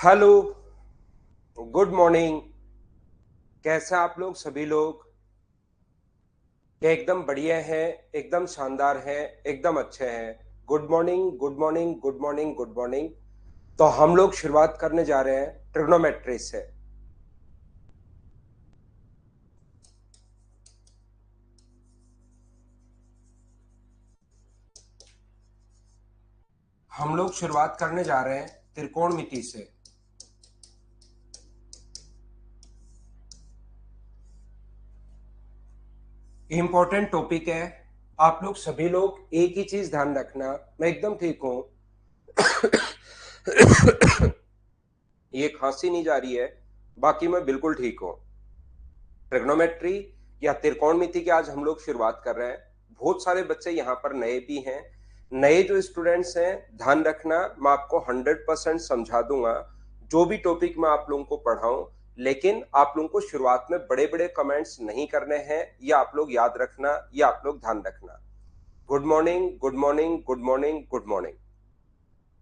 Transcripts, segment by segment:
Hello, good morning. कैसे आप लोग सभी लोग? एकदम बढ़िया है, एकदम शानदार है, एकदम अच्छे हैं। Good morning, good morning, good morning, good morning. तो हम लोग शुरुआत करने जा रहे हैं ट्रिग्नोमेट्री से। हम लोग शुरुआत करने जा रहे हैं त्रिकोणमिति से। इंपॉर्टेंट टॉपिक है। आप लोग सभी लोग एक ही चीज ध्यान रखना, मैं एकदम ठीक हूं। ये खांसी नहीं जा रही है, बाकी मैं बिल्कुल ठीक हूं। ट्रिग्नोमेट्री या त्रिकोणमिति की आज हम लोग शुरुआत कर रहे हैं। बहुत सारे बच्चे यहाँ पर नए भी हैं। नए जो स्टूडेंट्स हैं, ध्यान रखना, मैं आपको 100% समझा दूंगा जो भी टॉपिक मैं आप लोगों को पढ़ाऊं। लेकिन आप लोगों को शुरुआत में बड़े बड़े कमेंट्स नहीं करने हैं, ये आप लोग याद रखना, ये आप लोग ध्यान रखना। Good morning, good morning, good morning, good morning.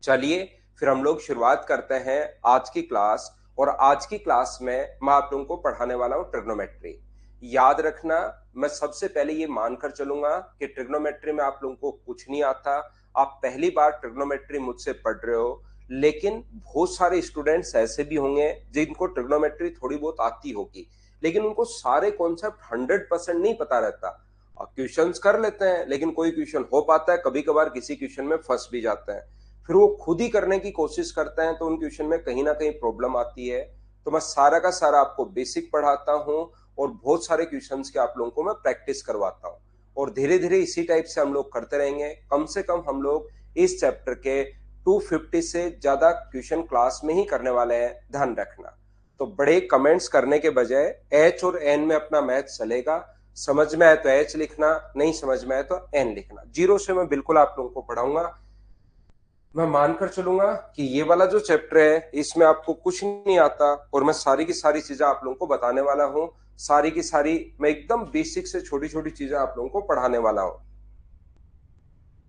चलिए फिर हम लोग शुरुआत करते हैं आज की क्लास। और आज की क्लास में मैं आप लोगों को पढ़ाने वाला हूं ट्रिग्नोमेट्री। याद रखना, मैं सबसे पहले ये मानकर चलूंगा कि ट्रिग्नोमेट्री में आप लोगों को कुछ नहीं आता। आप पहली बार ट्रिग्नोमेट्री मुझसे पढ़ रहे हो। लेकिन बहुत सारे स्टूडेंट्स ऐसे भी होंगे जिनको ट्रिग्नोमेट्री थोड़ी बहुत आती होगी, लेकिन उनको सारे कॉन्सेप्ट 100% नहीं पता रहता। क्वेश्चंस कर लेते हैं, लेकिन कोई क्वेश्चन हो पाता है, कभी कभार किसी क्वेश्चन में फंस भी जाते हैं। फिर वो खुद ही करने की कोशिश करते हैं तो उन क्वेश्चन में कहीं ना कहीं प्रॉब्लम आती है। तो मैं सारा का सारा आपको बेसिक पढ़ाता हूँ और बहुत सारे क्वेश्चंस के आप लोगों को मैं प्रैक्टिस करवाता हूँ। और धीरे धीरे इसी टाइप से हम लोग करते रहेंगे। कम से कम हम लोग इस चैप्टर के 250 से ज्यादा क्वेश्चन क्लास में ही करने वाले हैं, ध्यान रखना। तो बड़े कमेंट्स करने के बजाय एच और एन में अपना मैथ चलेगा। समझ में आए तो एच लिखना, नहीं समझ में आए तो एन लिखना। जीरो से मैं बिल्कुल आप लोगों को पढ़ाऊंगा। मैं मानकर चलूंगा कि ये वाला जो चैप्टर है इसमें आपको कुछ नहीं आता और मैं सारी की सारी चीजें आप लोगों को बताने वाला हूं। सारी की सारी मैं एकदम बेसिक से छोटी छोटी चीजें आप लोगों को पढ़ाने वाला हूं।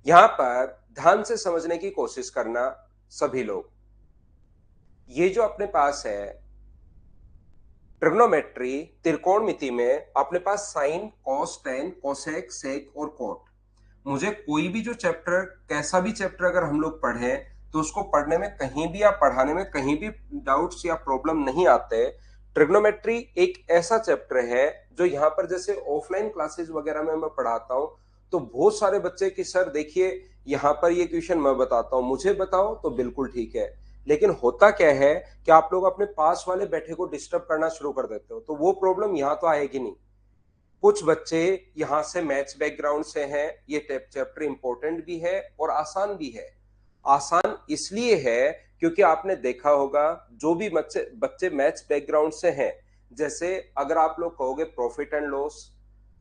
यहां पर ध्यान से समझने की कोशिश करना सभी लोग। ये जो अपने पास है ट्रिग्नोमेट्री, त्रिकोणमिति में अपने पास साइन, कॉस, टेन, कोसेक, सेक और कोट। मुझे कोई भी जो चैप्टर, कैसा भी चैप्टर अगर हम लोग पढ़े तो उसको पढ़ने में कहीं भी या पढ़ाने में कहीं भी डाउट्स या प्रॉब्लम नहीं आते। ट्रिग्नोमेट्री एक ऐसा चैप्टर है जो यहाँ पर जैसे ऑफलाइन क्लासेस वगैरह में मैं पढ़ाता हूँ तो बहुत सारे बच्चे की सर देखिए यहाँ पर ये क्वेश्चन मैं बताता हूँ, मुझे बताओ, तो बिल्कुल ठीक है। लेकिन होता क्या है कि आप लोग अपने पास वाले बैठे को डिस्टर्ब करना शुरू कर देते हो, तो वो प्रॉब्लम यहाँ तो आएगी नहीं। कुछ बच्चे यहाँ से मैथ्स बैकग्राउंड से हैं, ये चैप्टर इंपॉर्टेंट भी है और आसान भी है। आसान इसलिए है क्योंकि आपने देखा होगा जो भी बच्चे बच्चे मैथ्स बैकग्राउंड से हैं, जैसे अगर आप लोग कहोगे प्रॉफिट एंड लॉस,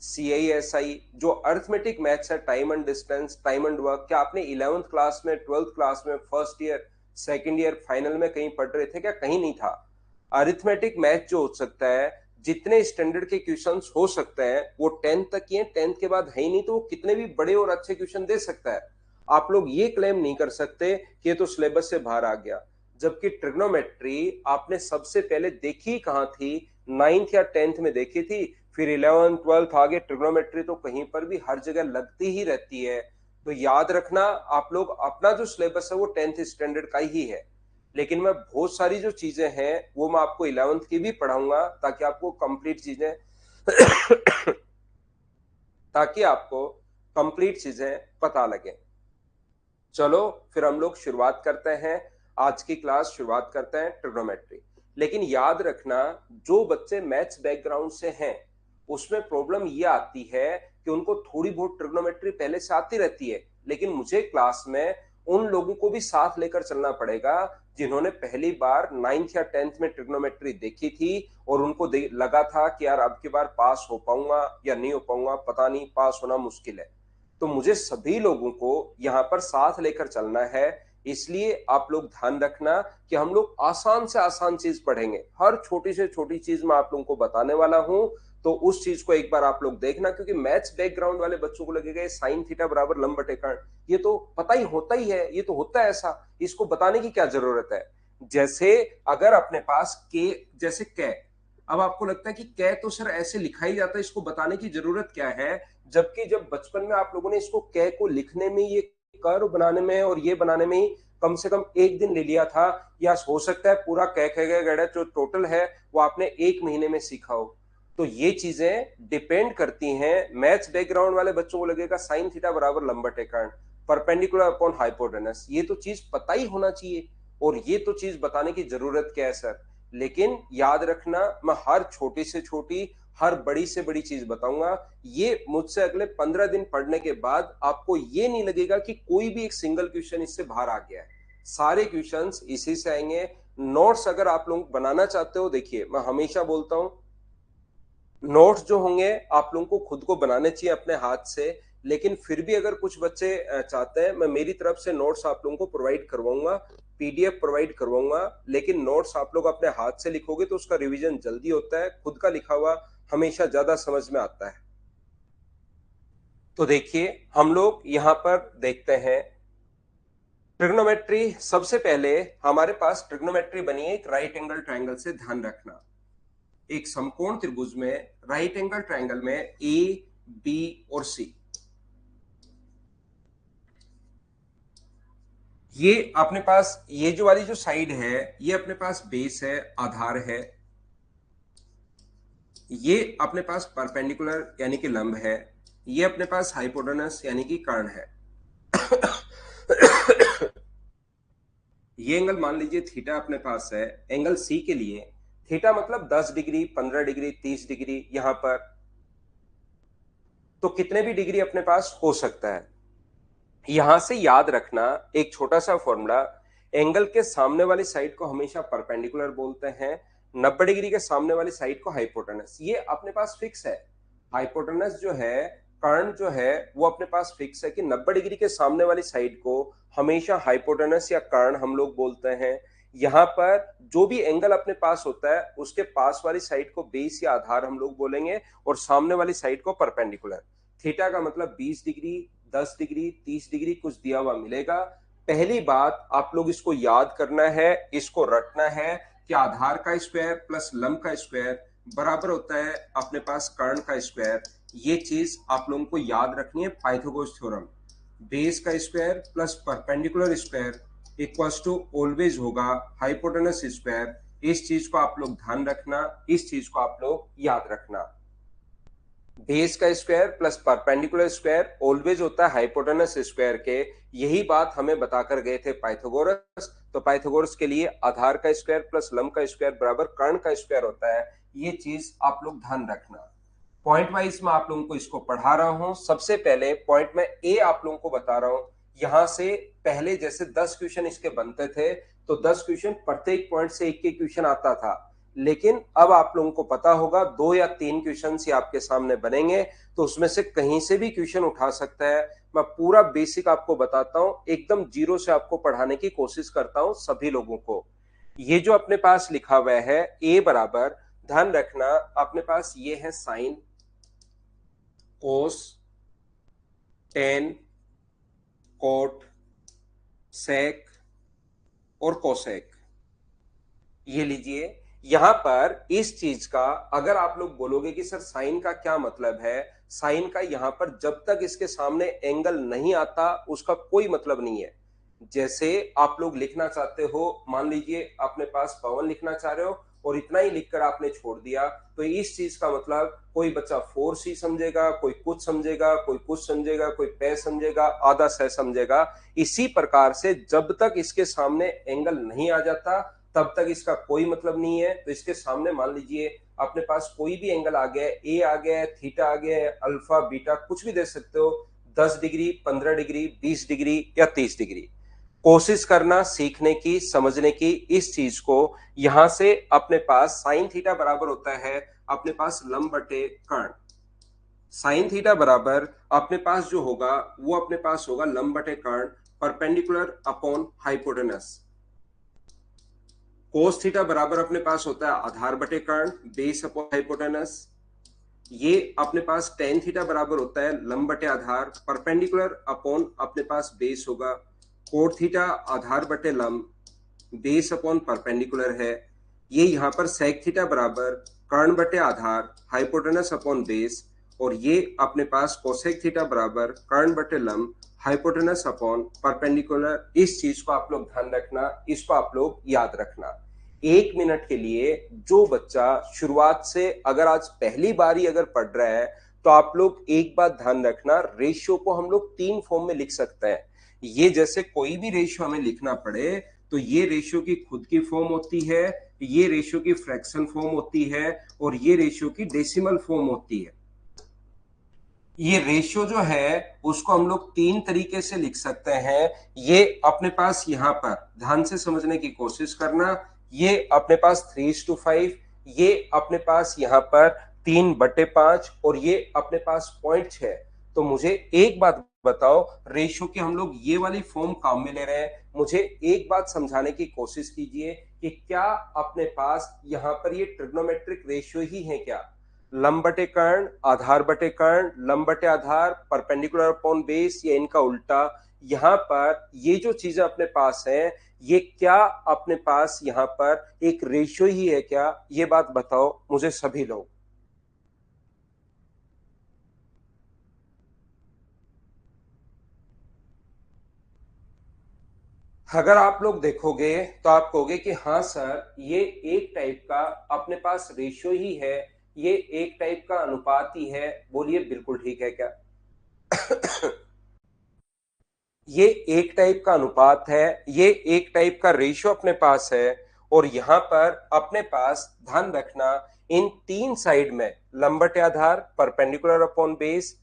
CISI, जो अर्थमेटिक मैथ्स है, time and distance, time and work, क्या आपने 11th क्लास में, 12th क्लास में, first year, second year, final में कहीं पढ़ रहे थे क्या? कहीं नहीं था। अरिथमेटिक मैथ जो हो सकता है, जितने स्टैंडर्ड के क्वेश्चंस हो सकते हैं वो 10th तक ही है, 10th के बाद है ही नहीं, तो वो कितने भी बड़े और अच्छे क्वेश्चन दे सकता है। आप लोग ये क्लेम नहीं कर सकते कि ये तो सिलेबस से बाहर आ गया। जबकि ट्रिग्नोमेट्री आपने सबसे पहले देखी कहाँ थी? 9th या 10th में देखी थी। फिर 11th 12th आगे ट्रिग्नोमेट्री तो कहीं पर भी हर जगह लगती ही रहती है। तो याद रखना, आप लोग अपना जो सिलेबस है वो 10th स्टैंडर्ड का ही है। लेकिन मैं बहुत सारी जो चीजें हैं वो मैं आपको 11th की भी पढ़ाऊंगा ताकि आपको कंप्लीट चीजें ताकि आपको कंप्लीट चीजें पता लगे। चलो फिर हम लोग शुरुआत करते हैं। आज की क्लास शुरुआत करते हैं ट्रिग्नोमेट्री। लेकिन याद रखना, जो बच्चे मैथ्स बैकग्राउंड से हैं उसमें प्रॉब्लम ये आती है कि उनको थोड़ी बहुत ट्रिग्नोमेट्री पहले से आती रहती है, लेकिन मुझे क्लास में उन लोगों को भी साथ लेकर चलना पड़ेगा जिन्होंने पहली बार 9th या 10th में ट्रिग्नोमेट्री देखी थी और उनको लगा था कि यार अब की बार पास हो पाऊंगा या नहीं हो पाऊंगा, पता नहीं, पास होना मुश्किल है। तो मुझे सभी लोगों को यहाँ पर साथ लेकर चलना है। इसलिए आप लोग ध्यान रखना कि हम लोग आसान से आसान चीज पढ़ेंगे। हर छोटी से छोटी चीज मैं आप लोगों को बताने वाला हूं, तो उस चीज को एक बार आप लोग देखना, क्योंकि मैथ्स बैकग्राउंड वाले बच्चों को लगेगा साइन थीटा बराबर लंब बटे कर्ण, ये तो पता ही होता ही है, ये तो होता है ऐसा, इसको बताने की क्या जरूरत है। जैसे अगर अपने पास के, जैसे कै, अब आपको लगता है कि कै तो सर ऐसे लिखा ही जाता है, इसको बताने की जरूरत क्या है, जबकि जब बचपन में आप लोगों ने इसको कै को लिखने में, ये कर्व बनाने में और ये बनाने में ही कम से कम एक दिन ले लिया था, या हो सकता है पूरा कै खे गड़ा जो टोटल है वो आपने एक महीने में सीखा हो। तो ये चीजें डिपेंड करती हैं। मैथ्स बैकग्राउंड वाले बच्चों को लगेगा साइन थीटा बराबर लंबवत कोण परपेंडिकुलर अपॉन हाइपोटेनस, ये तो चीज पता ही होना चाहिए, और ये तो चीज बताने की जरूरत क्या है सर। लेकिन याद रखना, मैं हर छोटी से छोटी, हर बड़ी से बड़ी चीज बताऊंगा। ये मुझसे अगले 15 दिन पढ़ने के बाद आपको ये नहीं लगेगा कि कोई भी एक सिंगल क्वेश्चन इससे बाहर आ गया है। सारे क्वेश्चंस इसी से आएंगे। नोट्स अगर आप लोग बनाना चाहते हो, देखिए मैं हमेशा बोलता हूं, नोट्स जो होंगे आप लोगों को खुद को बनाने चाहिए अपने हाथ से, लेकिन फिर भी अगर कुछ बच्चे चाहते हैं, मैं मेरी तरफ से नोट्स आप लोगों को प्रोवाइड करवाऊंगा, पीडीएफ प्रोवाइड करवाऊंगा। लेकिन नोट्स आप लोग अपने हाथ से लिखोगे तो उसका रिवीजन जल्दी होता है, खुद का लिखा हुआ हमेशा ज्यादा समझ में आता है। तो देखिए हम लोग यहां पर देखते हैं ट्रिग्नोमेट्री। सबसे पहले हमारे पास ट्रिग्नोमेट्री बनी है एक राइट एंगल ट्रायंगल से, ध्यान रखना। एक समकोण त्रिभुज में राइट एंगल ट्रायंगल में ए, बी और सी, ये अपने पास, ये जो वाली जो साइड है ये अपने पास बेस है, आधार है। ये अपने पास परपेंडिकुलर यानी कि लंब है। ये अपने पास हाइपोटेनस यानी कि कर्ण है। ये एंगल मान लीजिए थीटा अपने पास है। एंगल सी के लिए थीटा मतलब 10 डिग्री, 15 डिग्री, 30 डिग्री, यहां पर तो कितने भी डिग्री अपने पास हो सकता है। यहां से याद रखना एक छोटा सा फॉर्मूला, एंगल के सामने वाली साइड को हमेशा परपेंडिकुलर बोलते हैं, 90 डिग्री के सामने वाली साइड को हाइपोटेनस। ये अपने पास फिक्स है। हाइपोटेनस जो है, कर्ण जो है, वो अपने पास फिक्स है कि 90 डिग्री के सामने वाली साइड को हमेशा हाइपोटेनस या कर्ण हम लोग बोलते हैं। यहां पर जो भी एंगल अपने पास होता है उसके पास वाली साइड को बेस या आधार हम लोग बोलेंगे, और सामने वाली साइड को परपेंडिकुलर। थीटा का मतलब 20 डिग्री, 10 डिग्री, 30 डिग्री कुछ दिया हुआ मिलेगा। पहली बात आप लोग इसको याद करना है, इसको रटना है कि आधार का स्क्वायर प्लस लंब का स्क्वायर बराबर होता है अपने पास कर्ण का स्क्वायर। ये चीज आप लोगों को याद रखनी है, पाइथागोरस थ्योरम। बेस का square plus perpendicular square equals to always होगा हाइपोटेनस स्क्वायर। इस चीज को आप लोग ध्यान रखना, इस चीज को आप लोग याद रखना। बेस का square plus perpendicular square always होता है हाइपोटेनस स्क्वायर के। यही बात हमें बताकर गए थे पाइथागोरस। तो पाइथागोरस के लिए आधार का स्क्वायर प्लस लंब का स्क्वायर बराबर कर्ण का स्क्वायर होता है। ये चीज आप लोग ध्यान रखना। पॉइंट वाइज मैं आप लोगों को इसको पढ़ा रहा हूं। सबसे पहले पॉइंट में ए आप लोगों को बता रहा हूं। यहां से पहले जैसे 10 क्वेश्चन इसके बनते थे, तो 10 क्वेश्चन प्रत्येक पॉइंट से एक एक क्वेश्चन आता था। लेकिन अब आप लोगों को पता होगा 2 या 3 क्वेश्चन ही आपके सामने बनेंगे, तो उसमें से कहीं से भी क्वेश्चन उठा सकता है। मैं पूरा बेसिक आपको बताता हूं, एकदम जीरो से आपको पढ़ाने की कोशिश करता हूं सभी लोगों को। ये जो अपने पास लिखा हुआ है ए बराबर, ध्यान रखना अपने पास ये है sign, cos, tan, cot, sec और कोसेक। ये लीजिए, यहां पर इस चीज का अगर आप लोग बोलोगे कि सर साइन का क्या मतलब है, साइन का यहां पर जब तक इसके सामने एंगल नहीं आता उसका कोई मतलब नहीं है। जैसे आप लोग लिखना चाहते हो, मान लीजिए अपने पास पवन लिखना चाह रहे हो और इतना ही लिखकर आपने छोड़ दिया, तो इस चीज का मतलब कोई बच्चा 4C समझेगा, कोई कुछ समझेगा, कोई कुछ समझेगा, कोई पै समझेगा, आधा सह समझेगा। इसी प्रकार से जब तक इसके सामने एंगल नहीं आ जाता तब तक इसका कोई मतलब नहीं है। तो इसके सामने मान लीजिए अपने पास कोई भी एंगल आ गया है, ए आ गया है, थीटा आ गया है, अल्फा बीटा कुछ भी दे सकते हो, 10 डिग्री, 15 डिग्री, 20 डिग्री या 30 डिग्री। कोशिश करना सीखने की, समझने की इस चीज को। यहां से अपने पास साइन थीटा बराबर होता है अपने पास लंब बटे कर्ण। साइन थीटा बराबर अपने पास जो होगा वो अपने पास होगा लंब बटे कर्ण perpendicular upon hypotenuse. Cos theta बराबर अपने पास होता है आधार बटे कर्ण बेस अपॉन हाइपोटेनस। ये अपने पास टेन थीटा बराबर होता है लंब बटे आधार परपेंडिकुलर अपॉन अपने पास बेस होगा। कोट थीटा आधार बटे लंब बेस अपॉन परपेंडिकुलर है। ये यहाँ पर सेक थीटा बराबर कर्ण बटे आधार हाइपोटेनस अपॉन बेस, और ये अपने पास कोसेक थीटा बराबर कर्ण बटे लंब हाइपोटेनस अपॉन परपेंडिकुलर। इस चीज को आप लोग ध्यान रखना, इसको आप लोग याद रखना। 1 मिनट के लिए जो बच्चा शुरुआत से अगर आज पहली बार ही अगर पढ़ रहा है, तो आप लोग एक बात ध्यान रखना, रेशियो को हम लोग 3 फॉर्म में लिख सकते हैं। ये जैसे कोई भी रेशियो हमें लिखना पड़े तो ये रेशियो की खुद की फॉर्म होती है, ये रेशियो की फ्रैक्शन फॉर्म होती है, और ये रेशियो की डेसिमल फॉर्म होती है। ये रेशियो जो है उसको हम लोग 3 तरीके से लिख सकते हैं। ये अपने पास यहाँ पर ध्यान से समझने की कोशिश करना, ये अपने पास 3:5, ये अपने पास यहाँ पर 3/5, और ये अपने पास 0.6। तो मुझे एक बात बताओ, रेशियो की हम लोग ये वाली फॉर्म काम में ले रहे हैं, मुझे एक बात समझाने की कोशिश कीजिए कि क्या अपने पास यहाँ पर ये ट्रिग्नोमेट्रिक रेशियो ही है क्या? लंब बटे कर्ण, आधार बटे कर्ण, लंब बटे आधार, परपेंडिकुलर अपॉन बेस, या इनका उल्टा। यहाँ पर ये जो चीजें अपने पास हैं, ये क्या अपने पास यहाँ पर एक रेशियो ही है क्या? ये बात बताओ मुझे सभी लोग। अगर आप लोग देखोगे तो आप कहोगे कि हाँ सर, ये एक टाइप का अपने पास रेशियो ही है, ये एक टाइप का अनुपात ही है। बोलिए बिल्कुल ठीक है क्या? ये एक टाइप का अनुपात है, ये एक टाइप का रेशियो अपने पास है। और यहां पर अपने पास ध्यान रखना, इन 3 साइड में लंब बटे आधार, परपेंडिकुलर अपॉन बेस,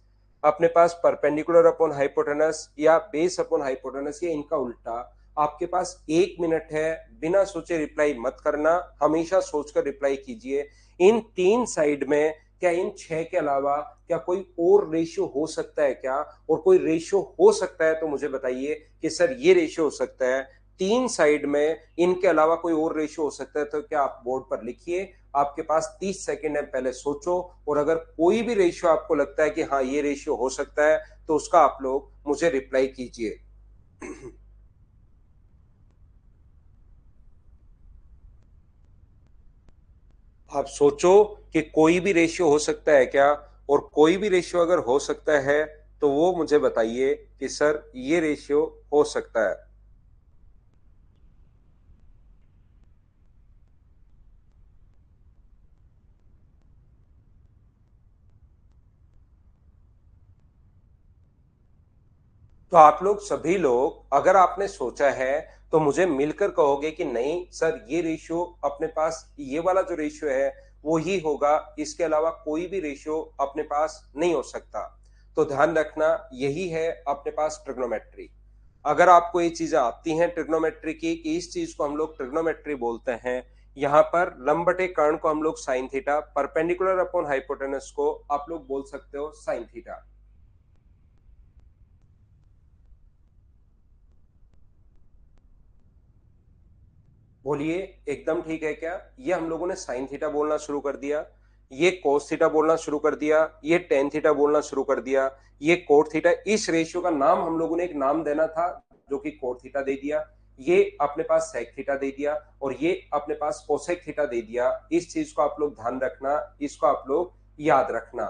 अपने पास परपेंडिकुलर अपॉन हाइपोटेनस या बेस अपॉन हाइपोटेनस, ये इनका उल्टा। आपके पास 1 मिनट है, बिना सोचे रिप्लाई मत करना, हमेशा सोचकर रिप्लाई कीजिए। इन 3 साइड में क्या इन 6 के अलावा क्या कोई और रेशियो हो सकता है क्या? और कोई रेशियो हो सकता है तो मुझे बताइए कि सर ये रेशियो हो सकता है। 3 साइड में इनके अलावा कोई और रेशियो हो सकता है तो क्या आप बोर्ड पर लिखिए। आपके पास 30 सेकेंड है, पहले सोचो, और अगर कोई भी रेशियो आपको लगता है कि हाँ ये रेशियो हो सकता है तो उसका आप लोग मुझे रिप्लाई कीजिए। आप सोचो कि कोई भी रेशियो हो सकता है क्या, और कोई भी रेशियो अगर हो सकता है तो वो मुझे बताइए कि सर ये रेशियो हो सकता है। तो आप लोग सभी लोग अगर आपने सोचा है तो मुझे मिलकर कहोगे कि नहीं सर, ये रेशियो अपने पास, ये वाला जो रेशियो है वो ही होगा, इसके अलावा कोई भी रेशियो अपने पास नहीं हो सकता। तो ध्यान रखना, यही है अपने पास ट्रिग्नोमेट्री। अगर आपको ये चीजें आती हैं ट्रिग्नोमेट्री की, कि इस चीज को हम लोग ट्रिग्नोमेट्री बोलते हैं। यहाँ पर लंब बटे कर्ण को हम लोग sine theta, perpendicular upon hypotenuse को आप लोग बोल सकते हो साइन थीटा। बोलिए एकदम ठीक है क्या? ये हम लोगों ने साइन थीटा बोलना शुरू कर दिया, ये कोस थीटा बोलना शुरू कर दिया, ये टेन थीटा बोलना शुरू कर दिया, ये कोट थीटा। इस रेशियो का नाम हम लोगों ने एक नाम देना था जो कि कोट थीटा दे दिया, ये अपने पास सेक थीटा दे दिया, और ये अपने पास कोसेक थीटा दे दिया। इस चीज को आप लोग ध्यान रखना, इसको आप लोग याद रखना।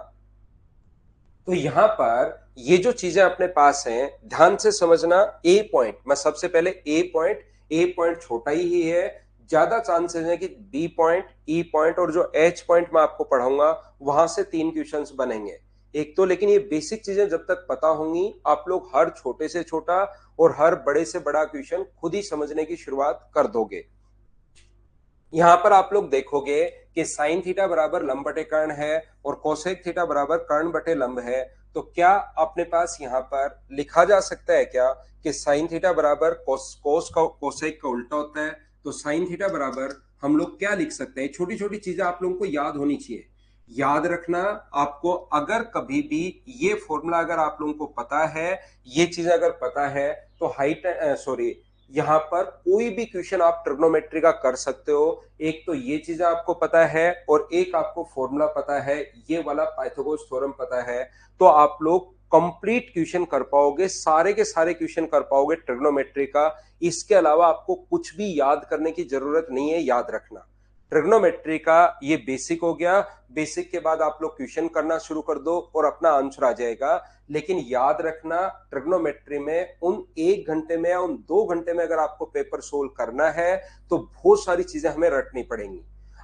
तो यहां पर ये जो चीजें अपने पास हैं, ध्यान से समझना। ए पॉइंट, मैं सबसे पहले ए पॉइंट छोटा ही है, ज्यादा चांसेस है कि बी पॉइंट, ई पॉइंट और जो एच पॉइंट मैं आपको पढ़ाऊंगा वहां से 3 क्वेश्चंस बनेंगे एक तो। लेकिन ये बेसिक चीजें जब तक पता होंगी, आप लोग हर छोटे से छोटा और हर बड़े से बड़ा क्वेश्चन खुद ही समझने की शुरुआत कर दोगे। यहां पर आप लोग देखोगे कि साइन थीटा बराबर लंब बटे कर्ण है और कोसेक थीटा बराबर कर्ण बटे लंब है। तो क्या अपने पास यहां पर लिखा जा सकता है क्या कि साइन थीटा बराबर कोस का कोसेक का उल्टा होता है? तो साइन थीटा बराबर हम लोग क्या लिख सकते हैं? छोटी छोटी चीजें आप लोगों को याद होनी चाहिए। याद रखना, आपको अगर कभी भी ये फॉर्मूला अगर आप लोगों को पता है, ये चीजें अगर पता है, तो हाइट सॉरी, यहाँ पर कोई भी क्वेश्चन आप ट्रिग्नोमेट्री का कर सकते हो। एक तो ये चीजें आपको पता है और एक आपको फॉर्मूला पता है, ये वाला पाइथागोरस थ्योरम पता है, तो आप लोग कंप्लीट क्वेश्चन कर पाओगे, सारे के सारे क्वेश्चन कर पाओगे ट्रिग्नोमेट्री का। इसके अलावा आपको कुछ भी याद करने की जरूरत नहीं है, याद रखना। ट्रिग्नोमेट्री का ये बेसिक हो गया। बेसिक के बाद आप लोग क्वेश्चन करना शुरू कर दो और अपना आंसर आ जाएगा। लेकिन याद रखना, ट्रिग्नोमेट्री में उन 1 घंटे में या उन 2 घंटे में अगर आपको पेपर सोल्व करना है तो बहुत सारी चीजें हमें रटनी पड़ेंगी।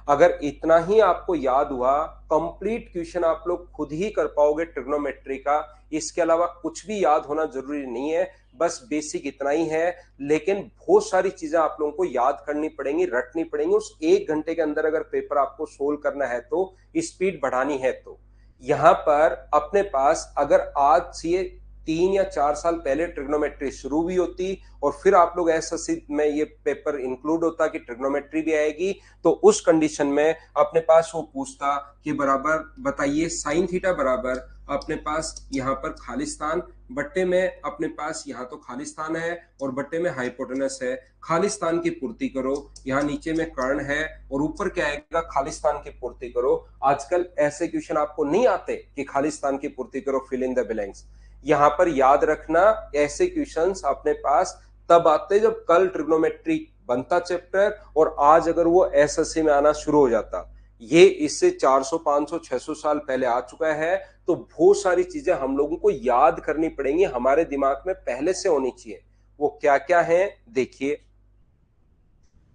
अगर इतना ही आपको याद हुआ, कंप्लीट क्वेश्चन आप लोग खुद ही कर पाओगे ट्रिग्नोमेट्री का। इसके अलावा कुछ भी याद होना जरूरी नहीं है, बस बेसिक इतना ही है। लेकिन बहुत सारी चीजें आप लोगों को याद करनी पड़ेंगी, रटनी पड़ेंगी। उस 1 घंटे के अंदर अगर पेपर आपको सोल्व करना है तो, स्पीड बढ़ानी है तो। यहां पर अपने पास अगर आज से 3 या 4 साल पहले ट्रिग्नोमेट्री शुरू भी होती और फिर आप लोग एसएससी में ये पेपर इंक्लूड होता कि ट्रिग्नोमेट्री भी आएगी, तो उस कंडीशन में अपने पास वो पूछता कि बराबर बताइए साइन थीटा बराबर अपने पास यहाँ पर खालिस्तान, बट्टे में अपने पास यहाँ तो खालिस्तान है और बट्टे में हाइपोटेनस है। खालिस्तान की पूर्ति करो, यहाँ नीचे में कर्ण है और ऊपर क्या आएगा, खालिस्तान की पूर्ति करो। आजकल ऐसे क्वेश्चन आपको नहीं आते कि खालिस्तान की पूर्ति करो, फिल इन द ब्लैंक्स। यहां पर याद रखना, ऐसे क्वेश्चंस अपने पास तब आते जब कल ट्रिग्नोमेट्री बनता चैप्टर और आज अगर वो एसएससी में आना शुरू हो जाता। ये इससे 400 500 600 साल पहले आ चुका है, तो बहुत सारी चीजें हम लोगों को याद करनी पड़ेंगी, हमारे दिमाग में पहले से होनी चाहिए। वो क्या क्या है देखिए।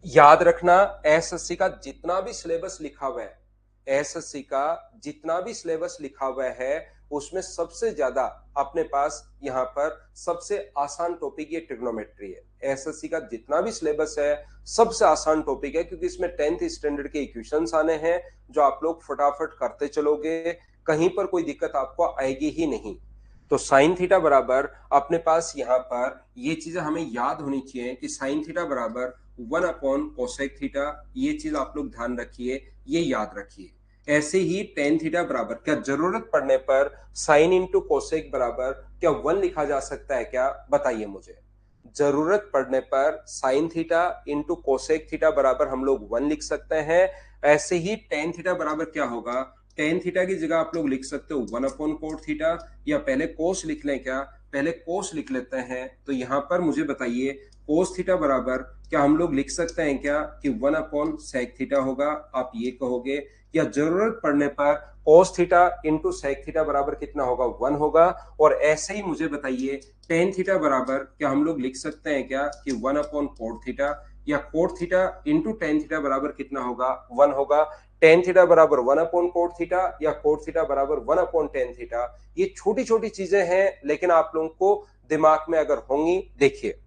याद रखना, एसएससी का जितना भी सिलेबस लिखा हुआ है, एसएससी का जितना भी सिलेबस लिखा हुआ है उसमें सबसे ज्यादा अपने पास यहाँ पर सबसे आसान टॉपिक ये ट्रिग्नोमेट्री है। एसएससी का जितना भी सिलेबस है सबसे आसान टॉपिक है, क्योंकि इसमें 10th स्टैंडर्ड के इक्वेशंस आने हैं जो आप लोग फटाफट करते चलोगे, कहीं पर कोई दिक्कत आपको आएगी ही नहीं। तो साइन थीटा बराबर अपने पास यहाँ पर ये चीजें हमें याद होनी चाहिए कि साइन थीटा बराबर 1 कोसेक थीटा। ये चीज आप लोग ध्यान रखिए, ये याद रखिए। ऐसे ही टेन थीटा बराबर, क्या जरूरत पड़ने पर साइन इंटू कोसेक बराबर क्या 1 लिखा जा सकता है क्या, बताइए मुझे। जरूरत पड़ने पर sine theta into cosec theta बराबर हम लोग 1 लिख सकते हैं। ऐसे ही टेन थीटा बराबर क्या होगा, टेन थीटा की जगह आप लोग लिख सकते हो 1/कोट थीटा, या पहले कोस लिख लें क्या, पहले कोस लिख लेते हैं। तो यहां पर मुझे बताइए कोस थीटा बराबर क्या हम लोग लिख सकते हैं क्या कि 1/सेक थीटा होगा, आप ये कहोगे। या जरूरत पड़ने पर cos theta into sec theta बराबर कितना होगा, 1 होगा। और ऐसे ही मुझे बताइए टेन थीटा बराबर क्या हम लोग लिख सकते हैं क्या कि 1/कोट थीटा, या cot theta into ten theta बराबर कितना होगा, 1 होगा। टेन थीटा बराबर 1/कोट थीटा या कोट थीटा बराबर 1/टेन थीटा। ये छोटी छोटी चीजें हैं, लेकिन आप लोगों को दिमाग में अगर होंगी। देखिए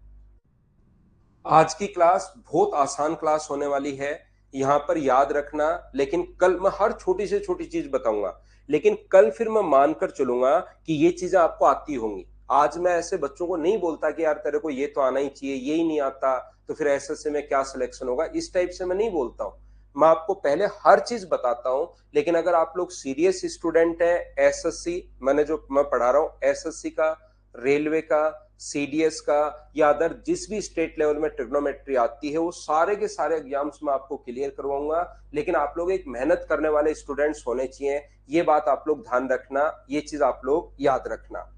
आज की क्लास बहुत आसान क्लास होने वाली है, यहां पर याद रखना। लेकिन कल मैं हर छोटी से छोटी चीज बताऊंगा, लेकिन कल फिर मैं मानकर चलूंगा कि ये चीजें आपको आती होंगी। आज मैं ऐसे बच्चों को नहीं बोलता कि यार तेरे को ये तो आना ही चाहिए, ये ही नहीं आता तो फिर एसएससी में क्या सिलेक्शन होगा, इस टाइप से मैं नहीं बोलता हूं। मैं आपको पहले हर चीज बताता हूं। लेकिन अगर आप लोग सीरियस स्टूडेंट है, एसएससी मैंने जो मैं पढ़ा रहा हूं, एसएससी का, रेलवे का, सीडीएस का, या अदर जिस भी स्टेट लेवल में ट्रिग्नोमेट्री आती है, वो सारे के सारे एग्जाम्स में आपको क्लियर करवाऊंगा। लेकिन आप लोग एक मेहनत करने वाले स्टूडेंट्स होने चाहिए, ये बात आप लोग ध्यान रखना, ये चीज आप लोग याद रखना।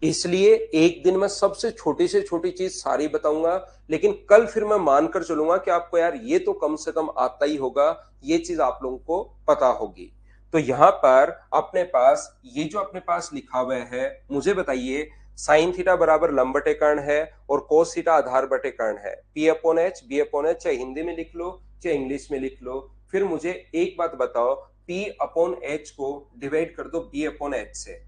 इसलिए एक दिन में सबसे छोटी से छोटी चीज सारी बताऊंगा, लेकिन कल फिर मैं मानकर चलूंगा कि आपको यार ये तो कम से कम आता ही होगा, ये चीज आप लोगों को पता होगी। तो यहां पर अपने पास ये जो अपने पास लिखा हुआ है, मुझे बताइए साइन थीटा बराबर लंब बटे कर्ण है और कोस थीटा आधार बटे कर्ण है। P/H B/H चाहे हिंदी में लिख लो चाहे इंग्लिश में लिख लो। फिर मुझे एक बात बताओ, P/H को डिवाइड कर दो B/H से।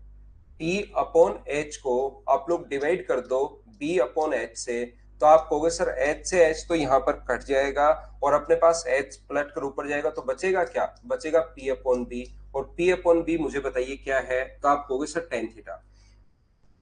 P/H को आप लोग डिवाइड कर दो B/H से, तो आप कहोगे सर H से H तो यहाँ पर कट जाएगा और अपने पास H पलट कर ऊपर जाएगा, तो बचेगा क्या, बचेगा P/B। और P/B मुझे बताइए क्या है, तो आप कहोगे सर टेन थीटा।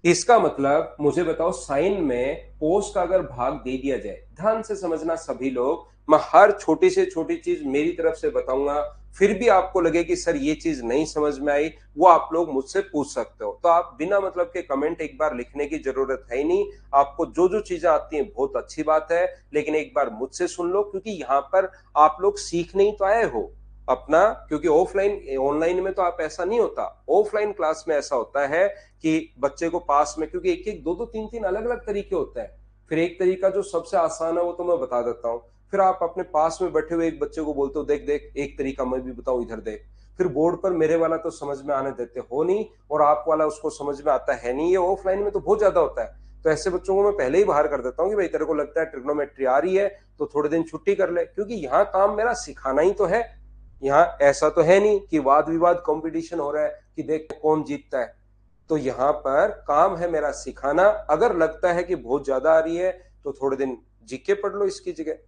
इसका मतलब मुझे बताओ साइन में कोस का अगर भाग दे दिया जाए, ध्यान से समझना सभी लोग, मैं हर छोटी से छोटी चीज मेरी तरफ से बताऊंगा। फिर भी आपको लगे कि सर ये चीज नहीं समझ में आई, वो आप लोग मुझसे पूछ सकते हो। तो आप बिना मतलब के कमेंट एक बार लिखने की जरूरत है ही नहीं। आपको जो जो चीजें आती हैं बहुत अच्छी बात है, लेकिन एक बार मुझसे सुन लो, क्योंकि यहाँ पर आप लोग सीखने ही तो आए हो। अपना, क्योंकि ऑफलाइन ऑनलाइन में तो आप ऐसा नहीं होता, ऑफलाइन क्लास में ऐसा होता है कि बच्चे को पास में, क्योंकि एक एक दो दो तीन तीन अलग अलग तरीके होते हैं। फिर एक तरीका जो सबसे आसान है वो तो मैं बता देता हूँ, फिर आप अपने पास में बैठे हुए एक बच्चे को बोलते हो देख देख एक तरीका मैं भी बताऊं, इधर देख। फिर बोर्ड पर मेरे वाला तो समझ में आने देते हो नहीं, और आप वाला उसको समझ में आता है नहीं, ये ऑफलाइन में तो बहुत ज्यादा होता है। तो ऐसे बच्चों को मैं पहले ही बाहर कर देता हूँ कि भाई तेरे को लगता है ट्रिग्नोमेट्री आ रही है तो थोड़े दिन छुट्टी कर ले, क्योंकि यहाँ काम मेरा सिखाना ही तो है। यहाँ ऐसा तो है नहीं कि वाद विवाद कंपटीशन हो रहा है कि देख कौन जीतता है। तो यहाँ पर काम है मेरा सिखाना। अगर लगता है कि बहुत ज्यादा आ रही है तो थोड़े दिन जीके पढ़ लो इसकी जगह।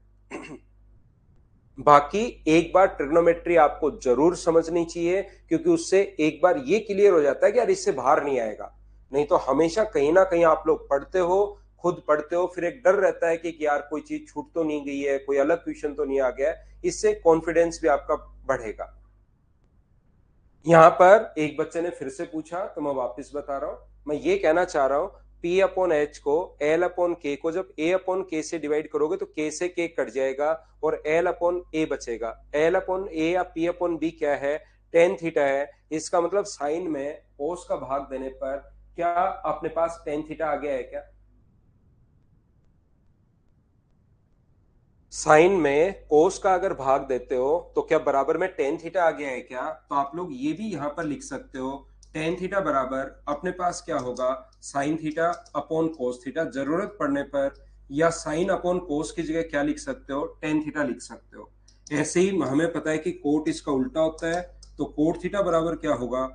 बाकी एक बार ट्रिग्नोमेट्री आपको जरूर समझनी चाहिए, क्योंकि उससे एक बार ये क्लियर हो जाता है कि यार इससे बाहर नहीं आएगा। नहीं तो हमेशा कहीं ना कहीं आप लोग पढ़ते हो, खुद पढ़ते हो, फिर एक डर रहता है कि यार कोई चीज छूट तो नहीं गई है, कोई अलग क्वेश्चन तो नहीं आ गया है। इससे कॉन्फिडेंस भी आपका बढ़ेगा। यहां पर एक बच्चे ने फिर से पूछा तो मैं वापस बता रहा हूं। मैं ये कहना चाह रहा हूं, P अपॉन एच को L अपॉन के को जब A अपॉन के से डिवाइड करोगे तो K से K कट जाएगा और L अपॉन A बचेगा। L अपॉन A या P अपॉन B क्या है? टेन थीटा है। इसका मतलब साइन में कोस का भाग देने पर क्या अपने पास टेन थीटा आ गया है क्या? साइन में कोस का अगर भाग देते हो तो क्या बराबर में टेन थीटा आ गया है क्या? तो आप लोग ये भी यहां पर लिख सकते हो, टेन थीटा बराबर अपने पास क्या होगा, sine theta upon cos theta. जरूरत पड़ने पर या साइन अपॉन कोस की जगह क्या लिख सकते हो, टेन थीटा लिख सकते हो। ऐसे ही हमें पता है कि कोट इसका उल्टा होता है, तो कोट थीटा बराबर क्या होगा?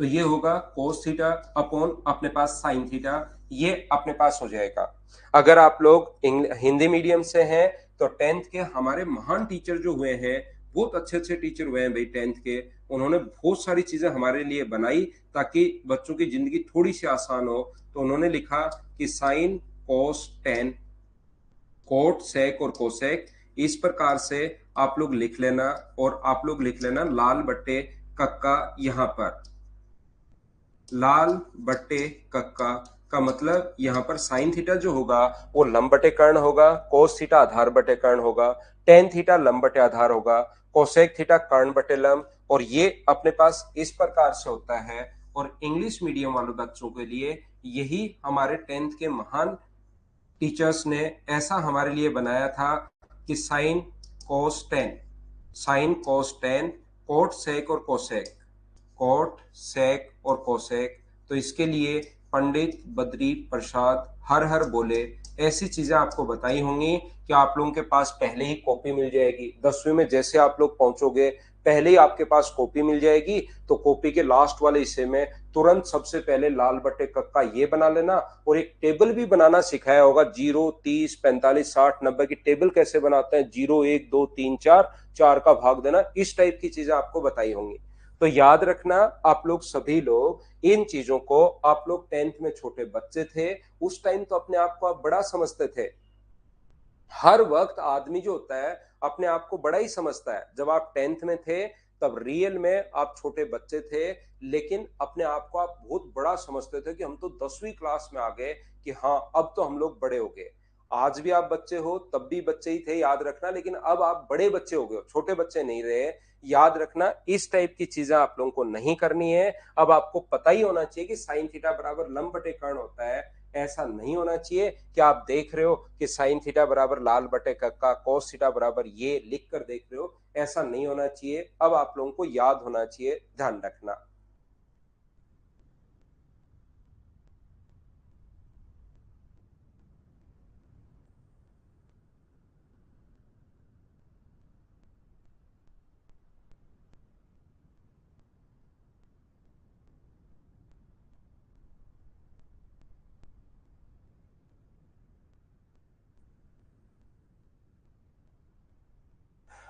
तो ये होगा कोस थीटा अपॉन अपने पास साइन थीटा, ये अपने पास हो जाएगा। अगर आप लोग हिंदी मीडियम से हैं तो टेंथ के हमारे महान टीचर जो हुए हैं, बहुत अच्छे अच्छे टीचर हुए हैं भाई टेंथ के, उन्होंने बहुत सारी चीजें हमारे लिए बनाई ताकि बच्चों की जिंदगी थोड़ी सी आसान हो। तो उन्होंने लिखा कि sine cos tan cot sec और कोसेक, इस प्रकार से आप लोग लिख लेना। और आप लोग लिख लेना लाल बट्टे कक्का, यहां पर लाल बट्टे कक्का का मतलब यहां पर साइन थीटा जो होगा वो लंब बटे कर्ण होगा, कोस थीटा आधार बटे कर्ण होगा, टेन थीटा लंब बटे आधार होगा, कोसेक थीटा कर्ण बटे लंब। और ये अपने पास इस प्रकार से होता है। और इंग्लिश मीडियम वाले बच्चों के लिए यही हमारे टेंथ के महान टीचर्स ने ऐसा हमारे लिए बनाया था कि sine cos tan, sine cos tan, cot sec और कोसेक, कोट सेक और कोसेक। तो इसके लिए पंडित बद्री प्रसाद हर हर बोले, ऐसी चीजें आपको बताई होंगी कि आप लोगों के पास पहले ही कॉपी मिल जाएगी। 10वीं में जैसे आप लोग पहुंचोगे पहले ही आपके पास कॉपी मिल जाएगी। तो कॉपी के लास्ट वाले हिस्से में तुरंत सबसे पहले लाल बटे कक्का ये बना लेना, और एक टेबल भी बनाना सिखाया होगा, 0 30 45 60 90 की टेबल कैसे बनाते हैं, 0 1 2 3 4, चार का भाग देना, इस टाइप की चीजें आपको बताई होंगी। तो याद रखना आप लोग सभी लोग इन चीजों को, आप लोग टेंथ में छोटे बच्चे थे उस टाइम तो अपने आप को आप बड़ा समझते थे। हर वक्त आदमी जो होता है अपने आप को बड़ा ही समझता है। जब आप टेंथ में थे तब रियल में आप छोटे बच्चे थे, लेकिन अपने आप को आप बहुत बड़ा समझते थे कि हम तो 10वीं क्लास में आ गए, कि हाँ अब तो हम लोग बड़े हो गए। आज भी आप बच्चे हो, तब भी बच्चे ही थे, याद रखना, लेकिन अब आप बड़े बच्चे हो गए हो, छोटे बच्चे नहीं रहे। याद रखना इस टाइप की चीजें आप लोगों को नहीं करनी है। अब आपको पता ही होना चाहिए कि साइन थीटा बराबर लंब बटे कर्ण होता है। ऐसा नहीं होना चाहिए कि आप देख रहे हो कि साइन थीटा बराबर लाल बटे कक्का, कोस थीटा बराबर ये लिख कर देख रहे हो, ऐसा नहीं होना चाहिए। अब आप लोगों को याद होना चाहिए, ध्यान रखना।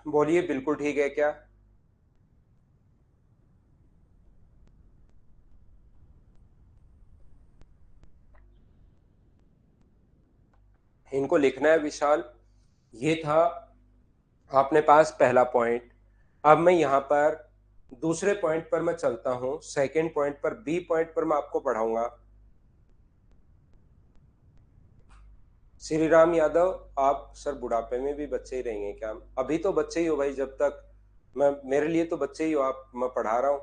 बोलिए, बिल्कुल ठीक है क्या? इनको लिखना है विशाल। ये था अपने पास पहला पॉइंट। अब मैं यहां पर दूसरे पॉइंट पर मैं चलता हूं, सेकंड पॉइंट पर, बी पॉइंट पर मैं आपको पढ़ाऊंगा। श्री राम यादव, आप सर बुढ़ापे में भी बच्चे ही रहेंगे क्या? अभी तो बच्चे ही हो भाई, जब तक मैं, मेरे लिए तो बच्चे ही हो आप, मैं पढ़ा रहा हूँ।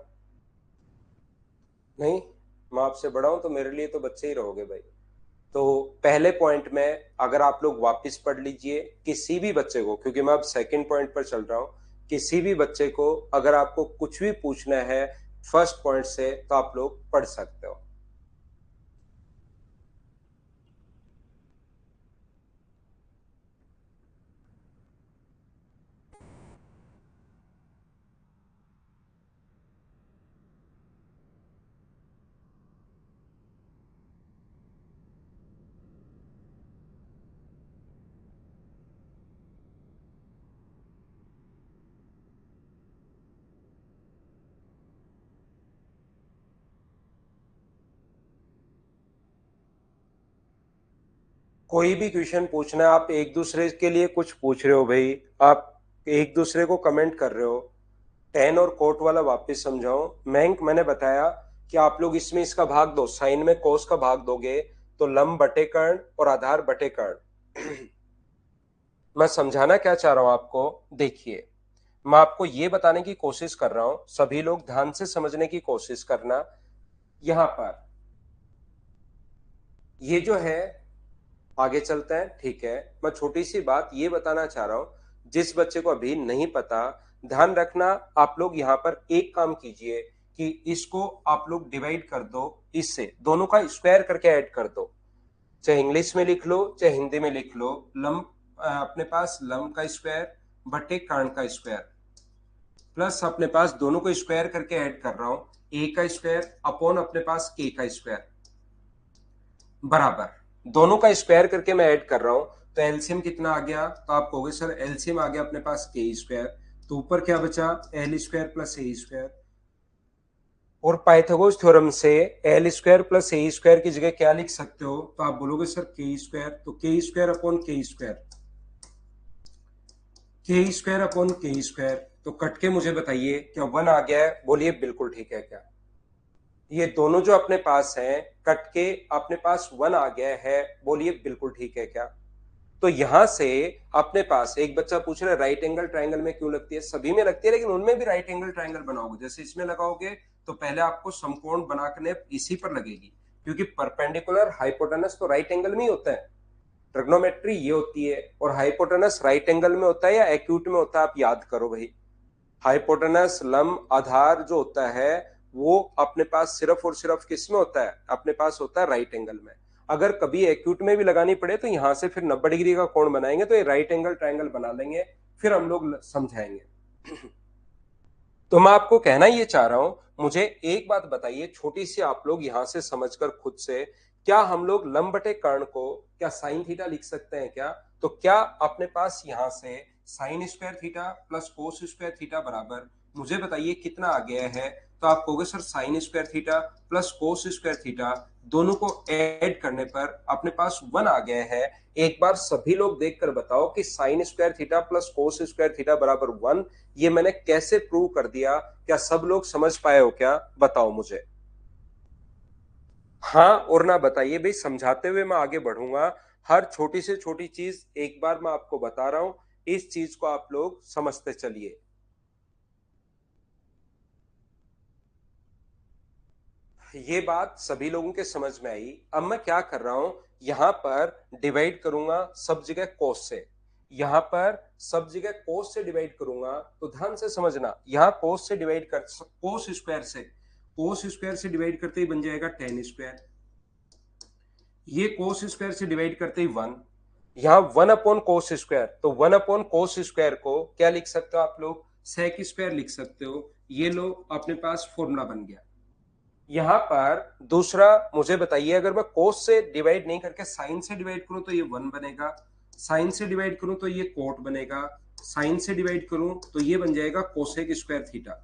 नहीं, मैं आपसे बड़ा हूं तो मेरे लिए तो बच्चे ही रहोगे भाई। तो पहले पॉइंट में अगर आप लोग वापस पढ़ लीजिए, किसी भी बच्चे को, क्योंकि मैं अब सेकंड पॉइंट पर चल रहा हूं, किसी भी बच्चे को अगर आपको कुछ भी पूछना है फर्स्ट पॉइंट से तो आप लोग पढ़ सकते हो। कोई भी क्वेश्चन पूछना है, आप एक दूसरे के लिए कुछ पूछ रहे हो भाई, आप एक दूसरे को कमेंट कर रहे हो। टेन और कोट वाला वापस समझाओ। मैंक मैंने बताया कि आप लोग इसमें इसका भाग दो, साइन में कोस का भाग दोगे तो लंब बटे कर्ण और आधार बटे कर्ण। मैं समझाना क्या चाह रहा हूं आपको, देखिए, मैं आपको ये बताने की कोशिश कर रहा हूं, सभी लोग ध्यान से समझने की कोशिश करना। यहां पर ये जो है, आगे चलते हैं, ठीक है। मैं छोटी सी बात ये बताना चाह रहा हूं, जिस बच्चे को अभी नहीं पता, ध्यान रखना। आप लोग यहां पर एक काम कीजिए कि इसको आप लोग डिवाइड कर दो, इससे दोनों का स्क्वायर करके ऐड कर दो। चाहे इंग्लिश में लिख लो चाहे हिंदी में लिख लो, लंब अपने पास लंब का स्क्वायर बटे कर्ण का स्क्वायर, प्लस अपने पास दोनों को स्क्वायर करके ऐड कर रहा हूं, ए का स्क्वायर अपॉन अपने पास के का स्क्वायर, बराबर दोनों का स्क्वायर करके मैं ऐड कर रहा हूं। तो एलसीएम कितना आ गया? तो आप कहोगे सर एलसीएम आ गया अपने पास के स्क्वायर, तो ऊपर क्या बचा? L square plus A square. और पाइथागोरस थ्योरम से L square plus A square की जगह क्या लिख सकते हो? तो आप बोलोगे सर के स्क्वायर, तो के स्क्वायर अपॉन के स्क्वायर, के स्क्वायर अपॉन के स्क्वायर। तो कट के मुझे बताइए क्या वन आ गया है? बोलिए बिल्कुल ठीक है क्या? ये दोनों जो अपने पास हैं, कट के अपने पास वन आ गया है, बोलिए बिल्कुल ठीक है क्या? तो यहां से अपने पास एक बच्चा पूछ रहा है राइट एंगल ट्राइंगल में क्यों लगती है? सभी में लगती है, लेकिन उनमें भी राइट एंगल ट्राइंगल बनाओगे, जैसे इसमें लगाओगे तो पहले आपको समकोण बनाने इसी पर लगेगी, क्योंकि परपेंडिकुलर हाइपोटेनस तो राइट एंगल में ही होता है। ट्रिग्नोमेट्री ये होती है, और हाइपोटेनस राइट एंगल में होता है या एक्यूट में होता है, आप याद करो भाई। हाइपोटेनस लंब आधार जो होता है वो अपने पास सिर्फ और सिर्फ किस में होता है? अपने पास होता है राइट एंगल में। अगर कभी एक्यूट में भी लगानी पड़े तो यहां से फिर 90 डिग्री का कोण बनाएंगे तो ये राइट एंगल ट्राइंगल बना लेंगे, फिर हम लोग समझाएंगे। तो मैं आपको कहना ये चाह रहा हूं, मुझे एक बात बताइए छोटी सी, आप लोग यहां से समझकर खुद से, क्या हम लोग लंब बटे कर्ण को क्या साइन थीटा लिख सकते हैं क्या? तो क्या अपने पास यहां से sign square theta plus cos square theta बराबर, मुझे बताइए कितना आ गया है? तो आप कहोगे sir sign square theta plus cos square theta, दोनों को ऐड करने पर अपने पास वन आ गया है। एक बार सभी लोग देखकर बताओ कि sign square theta plus cos square theta बराबर वन, ये मैंने कैसे प्रूव कर दिया? क्या सब लोग समझ पाए हो क्या? बताओ मुझे हाँ और ना बताइए भाई, समझाते हुए मैं आगे बढ़ूंगा। हर छोटी से छोटी चीज एक बार मैं आपको बता रहा हूं, इस चीज को आप लोग समझते चलिए। ये बात सभी लोगों के समझ में आई। अब मैं क्या कर रहा हूं, यहां पर डिवाइड करूंगा सब जगह कोस से, यहां पर सब जगह कोस से डिवाइड करूंगा। तो ध्यान से समझना, यहां कोस से डिवाइड कर, कोस स्क्वायर से, कोस स्क्वायर से डिवाइड करते ही बन जाएगा टेन स्क्वायर। ये कोस स्क्वायर से डिवाइड करते ही वन, यहां वन अपॉन कोस स्क्वायर, तो वन अपॉन कोस स्क्वायर को क्या लिख सकते हो आप लोग? सेक स्क्वायर लिख सकते हो। ये लो अपने पास फॉर्मूला बन गया। यहां पर दूसरा मुझे बताइए, अगर मैं कोस से डिवाइड नहीं करके साइन से डिवाइड करूं तो ये वन बनेगा, साइन से डिवाइड करूं तो ये कोट बनेगा, साइन से डिवाइड करूं तो ये बन जाएगा कोसेक स्क्वायर थीटा।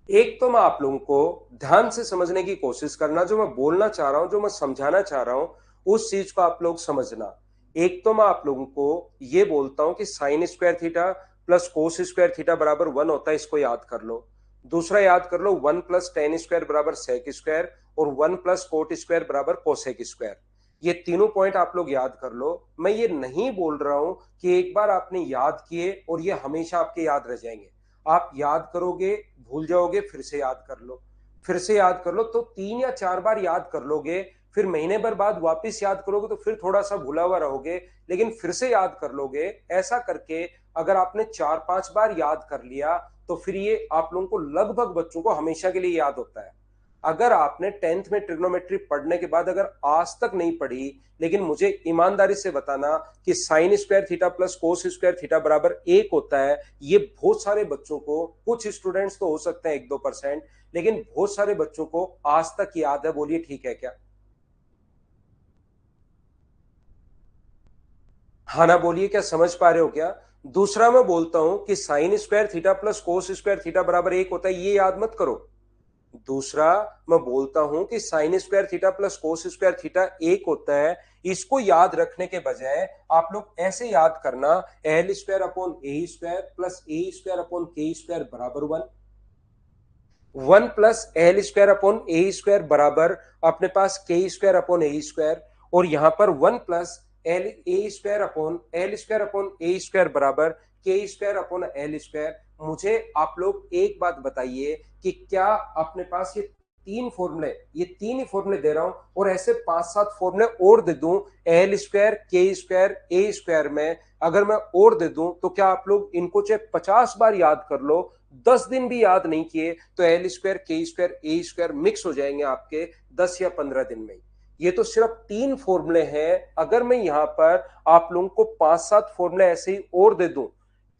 एक तो मैं आप लोगों को ध्यान से समझने की कोशिश करना, जो मैं बोलना चाह रहा हूं, जो मैं समझाना चाह रहा हूं, उस चीज को आप लोग समझना। एक तो मैं आप लोगों को ये बोलता हूं कि sign square theta plus cos square theta बराबर वन होता है, इसको याद कर लो। दूसरा याद कर लो, वन प्लस टेन स्क्वायर बराबर सेक स्क्वायर, और वन प्लस कोट स्क्वायर बराबर कोसेक स्क्वायर। ये तीनों पॉइंट आप लोग याद कर लो। मैं ये नहीं बोल रहा हूं कि एक बार आपने याद किए और ये हमेशा आपके याद रह जाएंगे। आप याद करोगे, भूल जाओगे, फिर से याद कर लो, फिर से याद कर लो, तो 3 या 4 बार याद कर लोगे। फिर महीने भर बाद वापस याद करोगे तो फिर थोड़ा सा भूला हुआ रहोगे, लेकिन फिर से याद कर लोगे। ऐसा करके अगर आपने 4-5 बार याद कर लिया तो फिर ये आप लोगों को, लगभग बच्चों को हमेशा के लिए याद होता है। अगर आपने 10th में ट्रिग्नोमेट्री पढ़ने के बाद अगर आज तक नहीं पढ़ी, लेकिन मुझे ईमानदारी से बताना कि sign square theta plus cos square theta बराबर 1 होता है, ये बहुत सारे बच्चों को, कुछ स्टूडेंट्स तो हो सकते हैं 1-2%, लेकिन बहुत सारे बच्चों को आज तक याद है। बोलिए ठीक है क्या? हाँ ना बोलिए, क्या समझ पा रहे हो क्या? दूसरा मैं बोलता हूं कि sign square theta plus cos square theta बराबर 1 होता है, ये याद मत करो। दूसरा मैं बोलता हूं कि sign square theta plus cos square theta 1 होता है, इसको याद रखने के बजाय आप लोग ऐसे याद करना, L square upon A square plus A square upon के स्क्वायर बराबर 1। 1 प्लस एल स्क्वायर अपॉन ए स्क्वायर बराबर अपने पास के स्क्वायर अपॉन ए स्क्वायर, और यहां पर 1 plus L A square upon L square upon A square बराबर के स्क्वायर अपॉन एल स्क्वायर। मुझे आप लोग एक बात बताइए कि क्या अपने पास ये तीन फॉर्मूले, ये तीन ही फॉर्मूले दे रहा हूं और ऐसे 5-7 फॉर्मूले और दे दूं एल स्क्वायर के स्क्वायर ए स्क्वायर में, अगर मैं और दे दूं तो क्या आप लोग इनको चाहे 50 बार याद कर लो, 10 दिन भी याद नहीं किए तो एल स्क्वायर के स्क्वायर ए स्क्वायर मिक्स हो जाएंगे आपके 10 या 15 दिन में। ये तो सिर्फ 3 फॉर्मूले हैं। अगर मैं यहां पर आप लोगों को 5-7 फॉर्मूले ऐसे ही और दे दूं,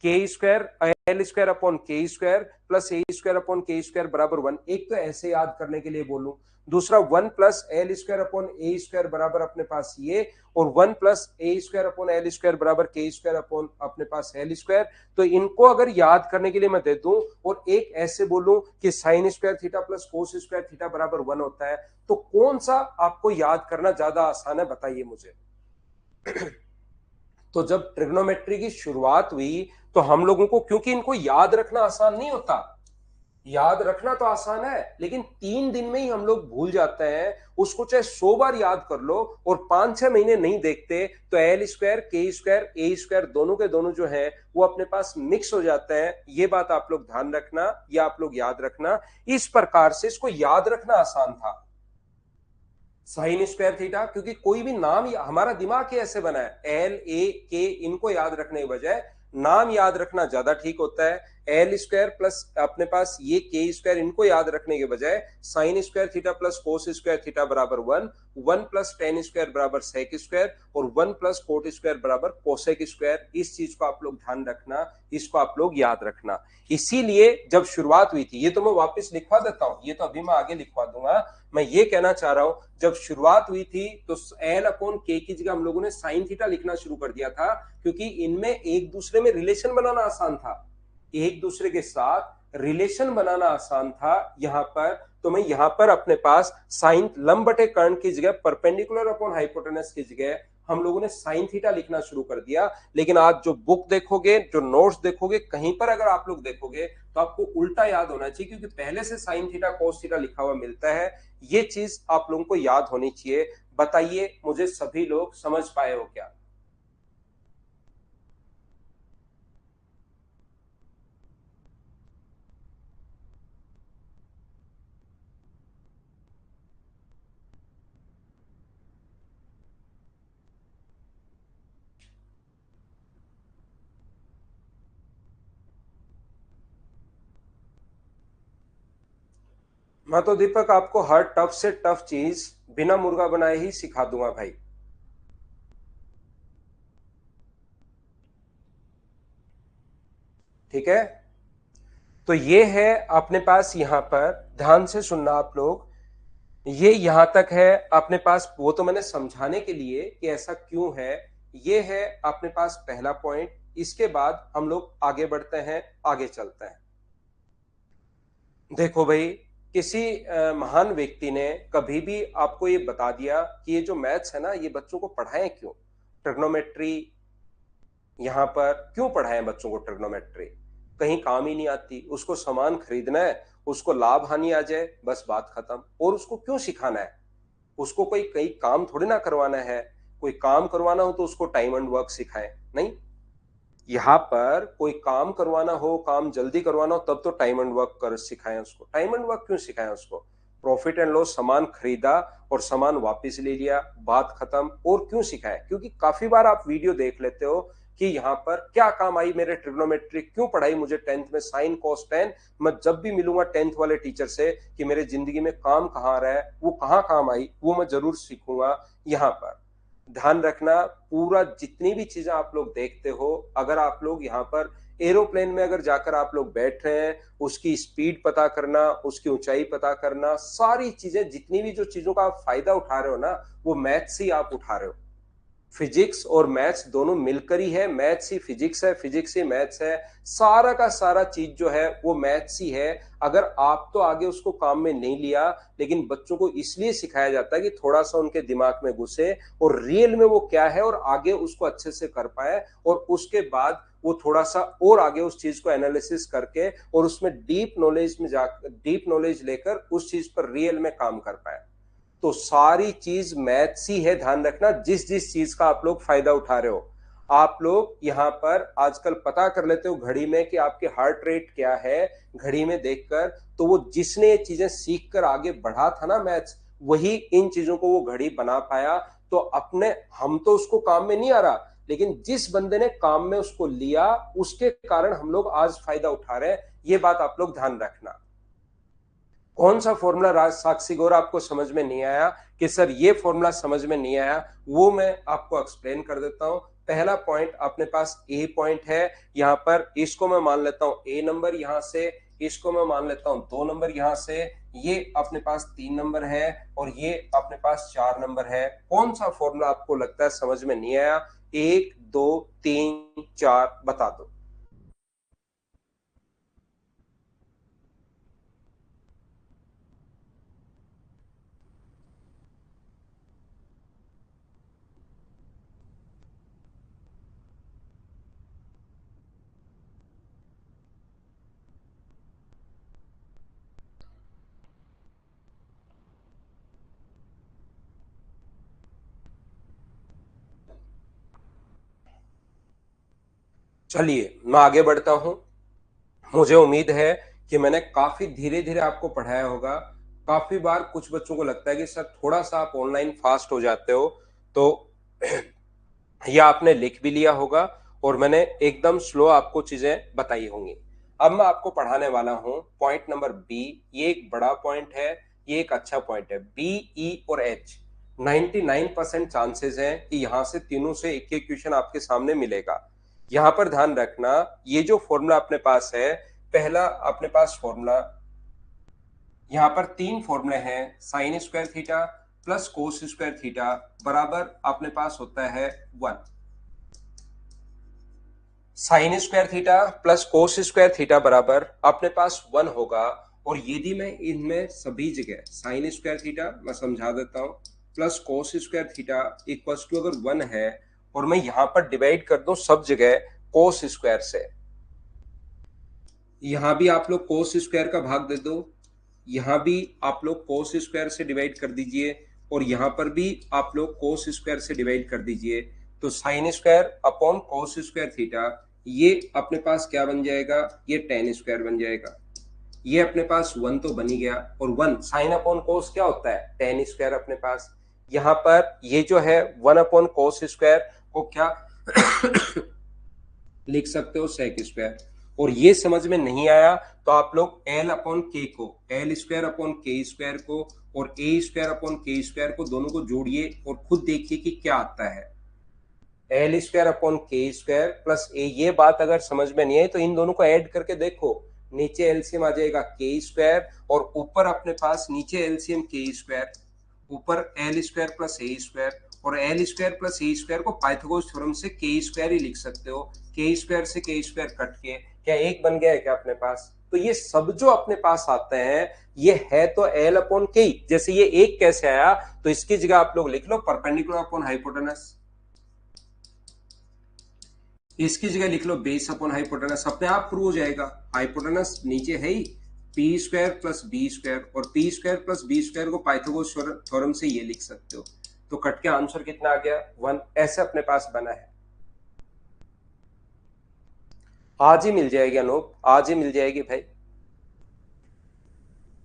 के स्क्वायर एल स्क्वायर अपॉन के square plus A square upon के स्क्वायर बराबर 1, एक तो ऐसे याद करने के लिए बोलूं, दूसरा 1 प्लस एल स्क्वायर अपॉन ए स्क्वायर बराबर अपने पास ये, और 1 plus A square upon L square बराबर के स्क्वायर अपॉन अपने पास एल स्क्वायर। तो इनको अगर याद करने के लिए मैं दे दूं और एक ऐसे बोलूं कि sign square theta plus cos square theta बराबर 1 होता है, तो कौन सा आपको याद करना ज्यादा आसान है, बताइए मुझे। तो जब ट्रिग्नोमेट्री की शुरुआत हुई तो हम लोगों को, क्योंकि इनको याद रखना आसान नहीं होता, याद रखना तो आसान है लेकिन 3 दिन में ही हम लोग भूल जाते हैं। उसको चाहे 100 बार याद कर लो और 5-6 महीने नहीं देखते तो एल स्क्वायर के स्क्वायर ए स्क्वायर दोनों के दोनों जो है वो अपने पास मिक्स हो जाते हैं। ये बात आप लोग ध्यान रखना, या आप लोग याद रखना। इस प्रकार से इसको याद रखना आसान था, साइन स्क्वायर थीटा, क्योंकि कोई भी नाम, हमारा दिमाग ही ऐसे बना है, एल ए के, इनको याद रखने के बजाय नाम याद रखना ज्यादा ठीक होता है। एल स्क्वायर प्लस अपने पास ये के स्क्वायर, इनको याद रखने के बजाय sign square theta plus cos square theta बराबर 1, 1 प्लस टेन स्क्वायर बराबर सेक स्क्वायर, और 1 प्लस कोट स्क्वायर बराबर कोसेक स्क्वायर। इस चीज को आप लोग ध्यान रखना, इसको आप लोग याद रखना। इसीलिए जब शुरुआत हुई थी, ये तो मैं वापस लिखवा देता हूं, ये तो अभी मैं आगे लिखवा दूंगा। मैं ये कहना चाह रहा हूं, जब शुरुआत हुई थी तो एल अपॉन के की जगह हम लोगों ने साइन थीटा लिखना शुरू कर दिया था, क्योंकि इनमें एक दूसरे में रिलेशन बनाना आसान था, एक दूसरे के साथ रिलेशन बनाना आसान था यहां पर। तो मैं यहां पर अपने पास साइन लंब बटे कर्ण की जगह परपेंडिकुलर अपॉन हाइपोटेनस की जगह हम लोगों ने साइन थीटा लिखना शुरू कर दिया। लेकिन आज जो बुक देखोगे, जो नोट्स देखोगे, कहीं पर अगर आप लोग देखोगे तो आपको उल्टा याद होना चाहिए, क्योंकि पहले से साइन थीटा कोस थीटा लिखा हुआ मिलता है। ये चीज आप लोगों को याद होनी चाहिए। बताइए मुझे, सभी लोग समझ पाए हो क्या? मैं तो दीपक आपको हर टफ से टफ चीज बिना मुर्गा बनाए ही सिखा दूंगा भाई। ठीक है, तो ये है अपने पास, यहां पर ध्यान से सुनना आप लोग, ये यहां तक है अपने पास। वो तो मैंने समझाने के लिए कि ऐसा क्यों है, ये है अपने पास पहला पॉइंट। इसके बाद हम लोग आगे बढ़ते हैं, आगे चलते हैं। देखो भाई, किसी महान व्यक्ति ने कभी भी आपको ये बता दिया कि ये जो मैथ्स है ना, ये बच्चों को पढ़ाएं क्यों, ट्रिग्नोमेट्री यहां पर क्यों पढ़ाएं बच्चों को, ट्रिग्नोमेट्री कहीं काम ही नहीं आती, उसको सामान खरीदना है, उसको लाभ हानि आ जाए, बस बात खत्म, और उसको क्यों सिखाना है? उसको कोई कई काम थोड़ी ना करवाना है, कोई काम करवाना हो तो उसको टाइम एंड वर्क सिखाएं, नहीं। यहाँ पर कोई काम करवाना हो, काम जल्दी करवाना हो, तब तो टाइम एंड वर्क कर सिखाएं उसको। टाइम एंड वर्क क्यों सिखाएं उसको? प्रॉफिट एंड लॉस, सामान खरीदा और सामान वापस ले लिया, बात खत्म। और क्यों सिखाएं? क्योंकि काफी बार आप वीडियो देख लेते हो कि यहाँ पर क्या काम आई मेरे ट्रिग्नोमेट्री, क्यों पढ़ाई मुझे 10th में साइन कॉस टेन। मैं जब भी मिलूंगा 10th वाले टीचर से कि मेरे जिंदगी में काम कहाँ रहा है, वो कहाँ काम आई, वो मैं जरूर सीखूंगा। यहाँ पर ध्यान रखना, पूरा जितनी भी चीजें आप लोग देखते हो, अगर आप लोग यहाँ पर एरोप्लेन में अगर जाकर आप लोग बैठ रहे हैं, उसकी स्पीड पता करना, उसकी ऊंचाई पता करना, सारी चीजें, जितनी भी जो चीजों का आप फायदा उठा रहे हो ना, वो मैथ्स ही आप उठा रहे हो। फिजिक्स और मैथ्स दोनों मिलकर ही है, मैथ्स ही फिजिक्स है, फिजिक्स ही मैथ्स है। सारा का सारा चीज जो है वो मैथ्स ही है। अगर आप तो आगे उसको काम में नहीं लिया, लेकिन बच्चों को इसलिए सिखाया जाता है कि थोड़ा सा उनके दिमाग में घुसे और रियल में वो क्या है और आगे उसको अच्छे से कर पाए, और उसके बाद वो थोड़ा सा और आगे उस चीज को एनालिसिस करके और उसमें डीप नॉलेज में जाकर, डीप नॉलेज लेकर उस चीज पर रियल में काम कर पाए। तो सारी चीज मैथ्स ही है, ध्यान रखना। जिस जिस चीज का आप लोग फायदा उठा रहे हो, आप लोग यहाँ पर आजकल पता कर लेते हो घड़ी में कि आपके हार्ट रेट क्या है, घड़ी में देखकर। तो वो जिसने ये चीजें सीख कर आगे बढ़ा था ना मैथ्स, वही इन चीजों को वो घड़ी बना पाया। तो अपने, हम तो उसको काम में नहीं आ रहा, लेकिन जिस बंदे ने काम में उसको लिया, उसके कारण हम लोग आज फायदा उठा रहे हैं। ये बात आप लोग ध्यान रखना। कौन सा फॉर्मूला राज साक्षी गौर आपको समझ में नहीं आया कि सर ये फॉर्मूला समझ में नहीं आया, वो मैं आपको एक्सप्लेन कर देता हूं। पहला पॉइंट अपने पास ए पॉइंट है, यहां पर इसको मैं मान लेता हूं ए नंबर, यहां से इसको मैं मान लेता हूं 2 नंबर, यहां से ये अपने पास 3 नंबर है और ये अपने पास 4 नंबर है। कौन सा फॉर्मूला आपको लगता है समझ में नहीं आया? 1 2 3 4 बता दो। चलिए मैं आगे बढ़ता हूं। मुझे उम्मीद है कि मैंने काफी धीरे धीरे आपको पढ़ाया होगा। काफी बार कुछ बच्चों को लगता है कि सर थोड़ा सा आप ऑनलाइन फास्ट हो जाते हो, तो यह आपने लिख भी लिया होगा और मैंने एकदम स्लो आपको चीजें बताई होंगी। अब मैं आपको पढ़ाने वाला हूं पॉइंट नंबर बी। ये एक बड़ा पॉइंट है, ये एक अच्छा पॉइंट है। बी, ई और एच 99% चांसेस हैं कि यहां से तीनों से एक एक क्वेश्चन आपके सामने मिलेगा। यहां पर ध्यान रखना, ये जो फॉर्मूला अपने पास है, पहला अपने पास फॉर्मूला, यहां पर 3 फॉर्मूले हैं। Sign square theta plus cos square theta बराबर अपने पास होता है 1। Sign square theta plus cos square theta बराबर अपने पास 1 होगा। और यदि मैं इनमें सभी जगह साइन स्क्वायर थीटा, मैं समझा देता हूं, plus cos square theta equals to अगर 1 है, और मैं यहां पर डिवाइड कर दूं सब जगह कोस स्क्वायर से, यहां भी आप लोग कोस स्क्वायर का भाग दे दो, यहां भी आप लोग कोस स्क्वायर से डिवाइड कर दीजिए, और यहां पर भी आप लोग कोस स्क्वायर से डिवाइड कर दीजिए। तो साइन स्क्वायर अपॉन कोस स्क्वायर थीटा, ये अपने पास क्या बन जाएगा? ये टेन स्क्वायर बन जाएगा। ये अपने पास 1 तो बन ही गया, और 1 साइन अपॉन कोस क्या होता है? टेन स्क्वायर अपने पास। यहां पर ये जो है 1 अपॉन कोस स्क्वायर को क्या लिख सकते हो? Sec square. और ये समझ में नहीं आया तो आप लोग एल अपॉन के को, एल स्क्वायर अपॉन के स्क्वायर को और ए स्क्वायर अपॉन के स्क्वायर को दोनों को जोड़िए और खुद देखिए कि क्या आता है। एल स्क्वायर अपॉन के स्क्वायर प्लस ए, ये बात अगर समझ में नहीं आई तो इन दोनों को ऐड करके देखो। नीचे एलसीएम आ जाएगा के स्क्वायर और ऊपर अपने पास नीचे एलसीएम के स्क्वायर, ऊपर L square plus A square, और L square plus A square को पाइथागोरस थ्योरम से के स्क्वायर ही लिख सकते हो। के स्क्वायर से के स्क्वायर कट के क्या एक बन गया है क्या अपने पास? तो ये सब जो अपने पास आते हैं ये है तो एल अपॉन के। जैसे ये एक कैसे आया, तो इसकी जगह आप लोग लिख लो परपेंडिकुलर अपॉन हाइपोटेनस, इसकी जगह लिख लो बेस अपॉन हाइपोटेनस, अपने आप प्रूव हो जाएगा। हाइपोटेनस नीचे है ही, P square plus B square, और P square plus B square को पाइथागोरस थ्योरम से ये लिख सकते हो। तो कट के आंसर कितना आ गया? 1। ऐसे अपने पास बना है। आज ही मिल जाएगी अनूप, आज ही मिल जाएगी भाई।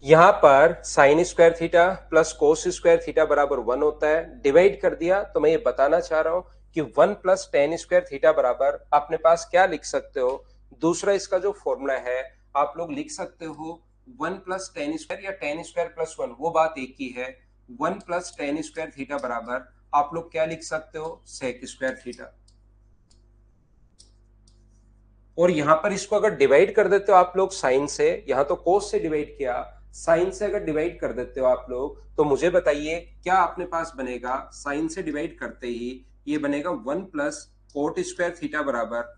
यहां पर sign square theta plus cos square theta बराबर 1 होता है। डिवाइड कर दिया तो मैं ये बताना चाह रहा हूं कि 1 प्लस टेन स्क्वायर थीटा बराबर अपने पास क्या लिख सकते हो? दूसरा इसका जो फॉर्मूला है आप लोग लिख सकते हो 1 प्लस टेन स्क्वायर या टेन स्क्वायर प्लस 1, वो बात एक ही है। 1 प्लस टेन स्क्वायर थीटा बराबर आप लोग क्या लिख सकते हो? Sec square theta. और यहां पर इसको अगर डिवाइड कर देते हो आप लोग साइन से, यहां तो कोस से डिवाइड किया, साइन से अगर डिवाइड कर देते हो आप लोग, तो मुझे बताइए क्या अपने पास बनेगा? साइन से डिवाइड करते ही ये बनेगा 1 प्लस कोट स्क्वायर थीटा बराबर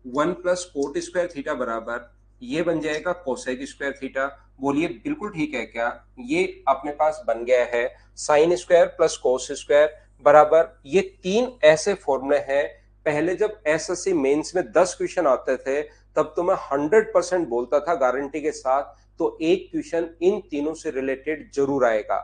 1 प्लस कोट स्क्वायर थीटा बराबर ये बन जाएगा कोसेक स्क्वायर थीटा। बोलिए बिल्कुल ठीक है क्या? ये अपने पास बन गया है sign square plus cos square बराबर, ये तीन ऐसे फॉर्मूले हैं। पहले जब एसएससी मेंस में 10 क्वेश्चन आते थे तब तो मैं 100% बोलता था गारंटी के साथ, तो एक क्वेश्चन इन तीनों से रिलेटेड जरूर आएगा।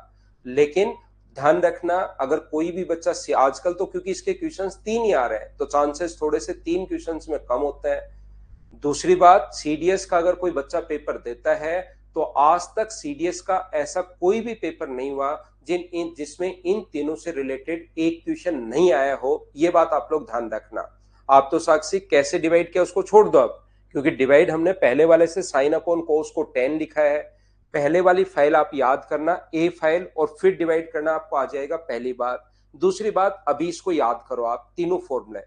लेकिन ध्यान रखना, अगर कोई भी बच्चा आजकल तो क्योंकि इसके क्वेश्चंस 3 ही आ रहे हैं तो चांसेस थोड़े से 3 क्वेश्चंस में कम होते हैं। दूसरी बात, सीडीएस का अगर कोई बच्चा पेपर देता है तो आज तक सीडीएस का ऐसा कोई भी पेपर नहीं हुआ जिसमें इन तीनों से रिलेटेड एक क्वेश्चन नहीं आया हो। ये बात आप लोग ध्यान रखना। आप तो साक्षी कैसे डिवाइड किया उसको छोड़ दो अब, क्योंकि डिवाइड हमने पहले वाले से साइन अपॉन कोस को 10 लिखा है। पहले वाली फाइल आप याद करना, ए फाइल, और फिर डिवाइड करना आपको आ जाएगा पहली बार। दूसरी बात, अभी इसको याद करो आप तीनों फॉर्मूले।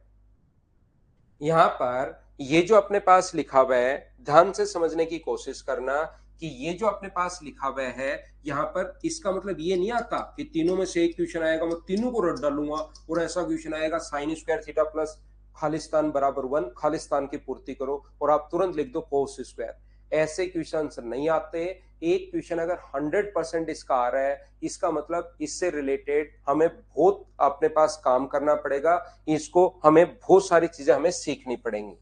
यहां पर ये जो अपने पास लिखा हुआ है, ध्यान से समझने की कोशिश करना कि ये जो अपने पास लिखा हुआ है यहाँ पर, इसका मतलब ये नहीं आता कि तीनों में से एक क्वेश्चन आएगा मैं तीनों को रट डालूंगा और ऐसा क्वेश्चन आएगा sign square theta plus Khalistan बराबर 1, खालिस्तान की पूर्ति करो और आप तुरंत लिख दो कोस स्क्वायर। ऐसे क्वेश्चन नहीं आते। एक क्वेश्चन अगर 100% इसका आ रहा है, इसका मतलब इससे रिलेटेड हमें बहुत अपने पास काम करना पड़ेगा, इसको हमें बहुत सारी चीजें हमें सीखनी पड़ेंगी।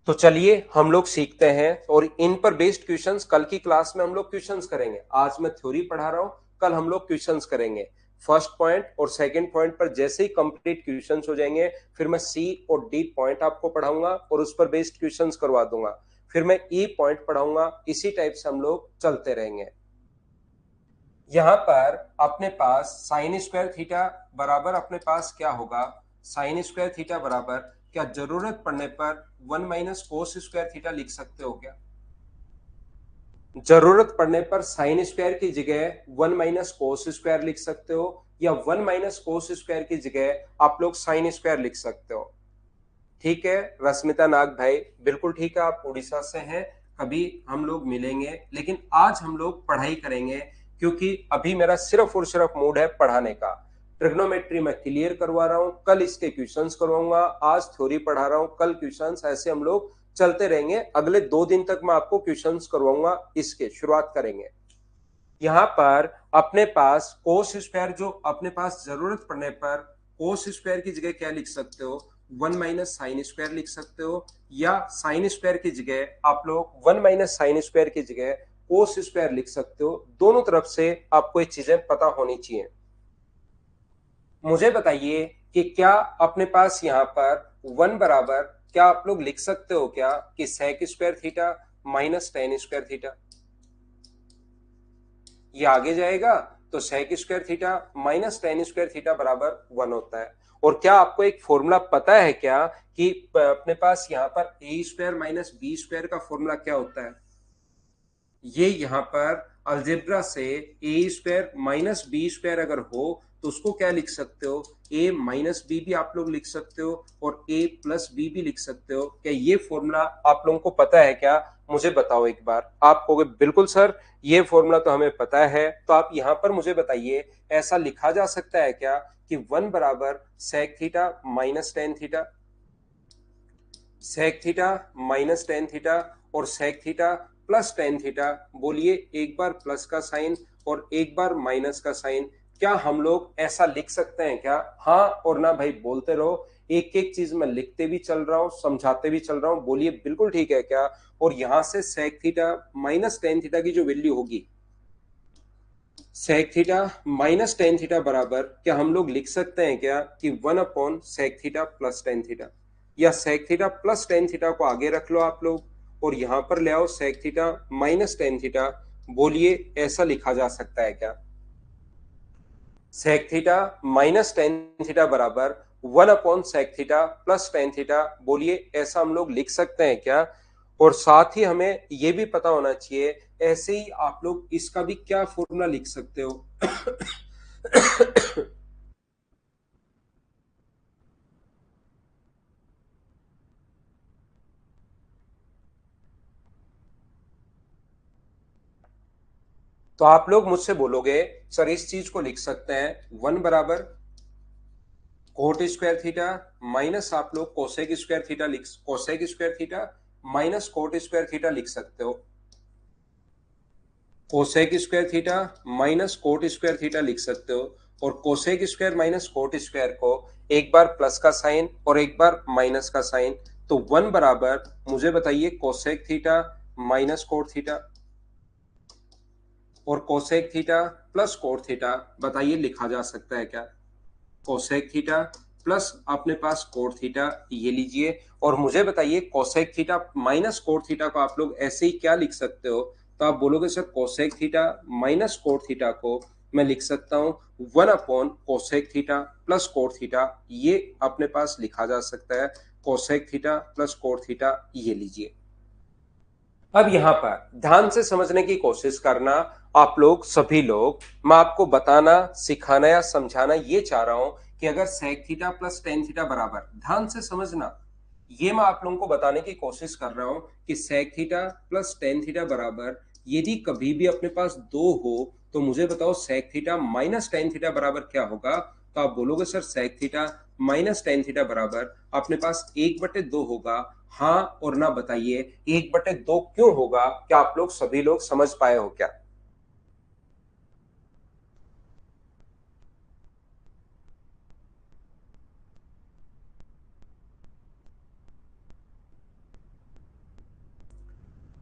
तो चलिए हम लोग सीखते हैं और इन पर बेस्ड क्वेश्चंस कल की क्लास में हम लोग क्वेश्चंस करेंगे। आज मैं थ्योरी पढ़ा रहा हूं, कल हम लोग क्वेश्चंस करेंगे। फर्स्ट पॉइंट और सेकंड पॉइंट पर जैसे ही कंप्लीट क्वेश्चंस हो जाएंगे फिर मैं सी और डी पॉइंट आपको पढ़ाऊंगा और उस पर बेस्ड क्वेश्चंस करवा दूंगा। फिर मैं ई पॉइंट पढ़ाऊंगा। इसी टाइप से हम लोग चलते रहेंगे। यहां पर अपने पास साइन स्क्वायर थीटा बराबर अपने पास क्या होगा? साइन स्क्वायर थीटा बराबर, क्या जरूरत पड़ने पर 1 माइनस कोस स्क्वायर थीटा लिख सकते हो क्या? जरूरत पड़ने पर साइन स्क्वायर की जगह 1 माइनस कोस स्क्वायर लिख सकते हो, या 1 माइनस कोस स्क्वायर की जगह आप लोग साइन स्क्वायर लिख सकते हो। ठीक है रश्मिता नाग भाई, बिल्कुल ठीक है, आप उड़ीसा से हैं। कभी हम लोग मिलेंगे, लेकिन आज हम लोग पढ़ाई करेंगे क्योंकि अभी मेरा सिर्फ और सिर्फ मूड है पढ़ाने का। ट्रिग्नोमेट्री में क्लियर करवा रहा हूं, कल इसके क्वेश्चंस करवाऊंगा। आज थ्योरी पढ़ा रहा हूं, कल क्वेश्चंस, ऐसे हम लोग चलते रहेंगे। अगले 2 दिन तक मैं आपको क्वेश्चंस करवाऊंगा। इसके शुरुआत करेंगे। यहां पर अपने पास कोस स्क्वायर, जो अपने पास जरूरत पड़ने पर कोस स्क्वायर की जगह क्या लिख सकते हो? 1 माइनस साइन स्क्वायर लिख सकते हो, या साइन स्क्वायर की जगह आप लोग 1 माइनस साइन स्क्वायर की जगह कोस स्क्वायर लिख सकते हो। दोनों तरफ से आपको ये चीजें पता होनी चाहिए। मुझे बताइए कि क्या अपने पास यहाँ पर 1 बराबर, क्या आप लोग लिख सकते हो क्या कि sec square theta minus tan square theta? ये आगे जाएगा तो sec square theta minus tan square theta बराबर 1 होता है। और क्या आपको एक फॉर्मूला पता है क्या कि अपने पास यहाँ पर A square minus B square का फॉर्मूला क्या होता है? ये यहाँ पर अलजेब्रा से A square minus B square अगर हो तो उसको क्या लिख सकते हो? ए माइनस बी भी आप लोग लिख सकते हो और ए प्लस बी भी लिख सकते हो। क्या ये फॉर्मूला आप लोगों को पता है क्या? मुझे बताओ एक बार। आप कहोगे बिल्कुल सर ये फॉर्मूला तो हमें पता है। तो आप यहाँ पर मुझे बताइए, ऐसा लिखा जा सकता है क्या कि 1 बराबर sec theta minus tan theta, sec theta minus tan theta और sec theta plus tan theta? बोलिए, एक बार प्लस का साइन और एक बार माइनस का साइन, क्या हम लोग ऐसा लिख सकते हैं क्या? हाँ और ना भाई बोलते रहो। एक एक चीज मैं लिखते भी चल रहा हूं, समझाते भी चल रहा हूं, बोलिए बिल्कुल ठीक है क्या? और यहां से sec theta minus tan theta की जो वैल्यू होगी, sec theta minus tan theta बराबर क्या हम लोग लिख सकते हैं क्या कि 1 sec theta plus tan theta, या sec theta plus tan theta को आगे रख लो आप लोग और यहां पर ले आओ sec theta minus tan theta, बोलिए ऐसा लिखा जा सकता है क्या? sec theta minus tan theta बराबर 1 sec theta plus tan theta, बोलिए ऐसा हम लोग लिख सकते हैं क्या? और साथ ही हमें यह भी पता होना चाहिए, ऐसे ही आप लोग इसका भी क्या फॉर्मूला लिख सकते हो? तो आप लोग मुझसे बोलोगे सर इस चीज को लिख सकते हैं 1 बराबर कोट स्क्वायर थीटा माइनस आप लोग cosec square theta cosec square theta minus coat square theta लिख सकते हो। Cosec square theta minus coat square theta लिख सकते हो, और cosec square minus cot square को एक बार प्लस का साइन और एक बार माइनस का साइन, तो 1 बराबर मुझे बताइए cosec theta minus cot theta और cosec theta plus cot theta, बताइए लिखा जा सकता है क्या? कोसेक थीटा प्लस अपने पास कोट थीटा, ये लीजिए, और मुझे बताइए cosec theta minus cot theta को आप लोग ऐसे ही क्या लिख सकते हो? तो आप बोलोगे sir cosec theta minus cot theta को मैं लिख सकता हूं 1 cosec theta plus cot theta, ये अपने पास लिखा जा सकता है cosec theta plus cot theta, ये लीजिए। अब यहां पर ध्यान से समझने की कोशिश करना, आप लोग सभी लोग, मैं आपको बताना सिखाना या समझाना ये चाह रहा हूं कि अगर sec theta plus tan theta बराबर, ध्यान से समझना, ये मैं आप लोगों को बताने की कोशिश कर रहा हूं कि sec theta plus tan theta बराबर यदि कभी भी अपने पास दो हो तो मुझे बताओ sec theta minus tan theta बराबर क्या होगा? तो आप बोलोगे sir sec theta minus tan theta बराबर अपने पास 1/2 होगा। हाँ और ना बताइए 1/2 क्यों होगा? क्या आप लोग सभी लोग समझ पाए हो क्या?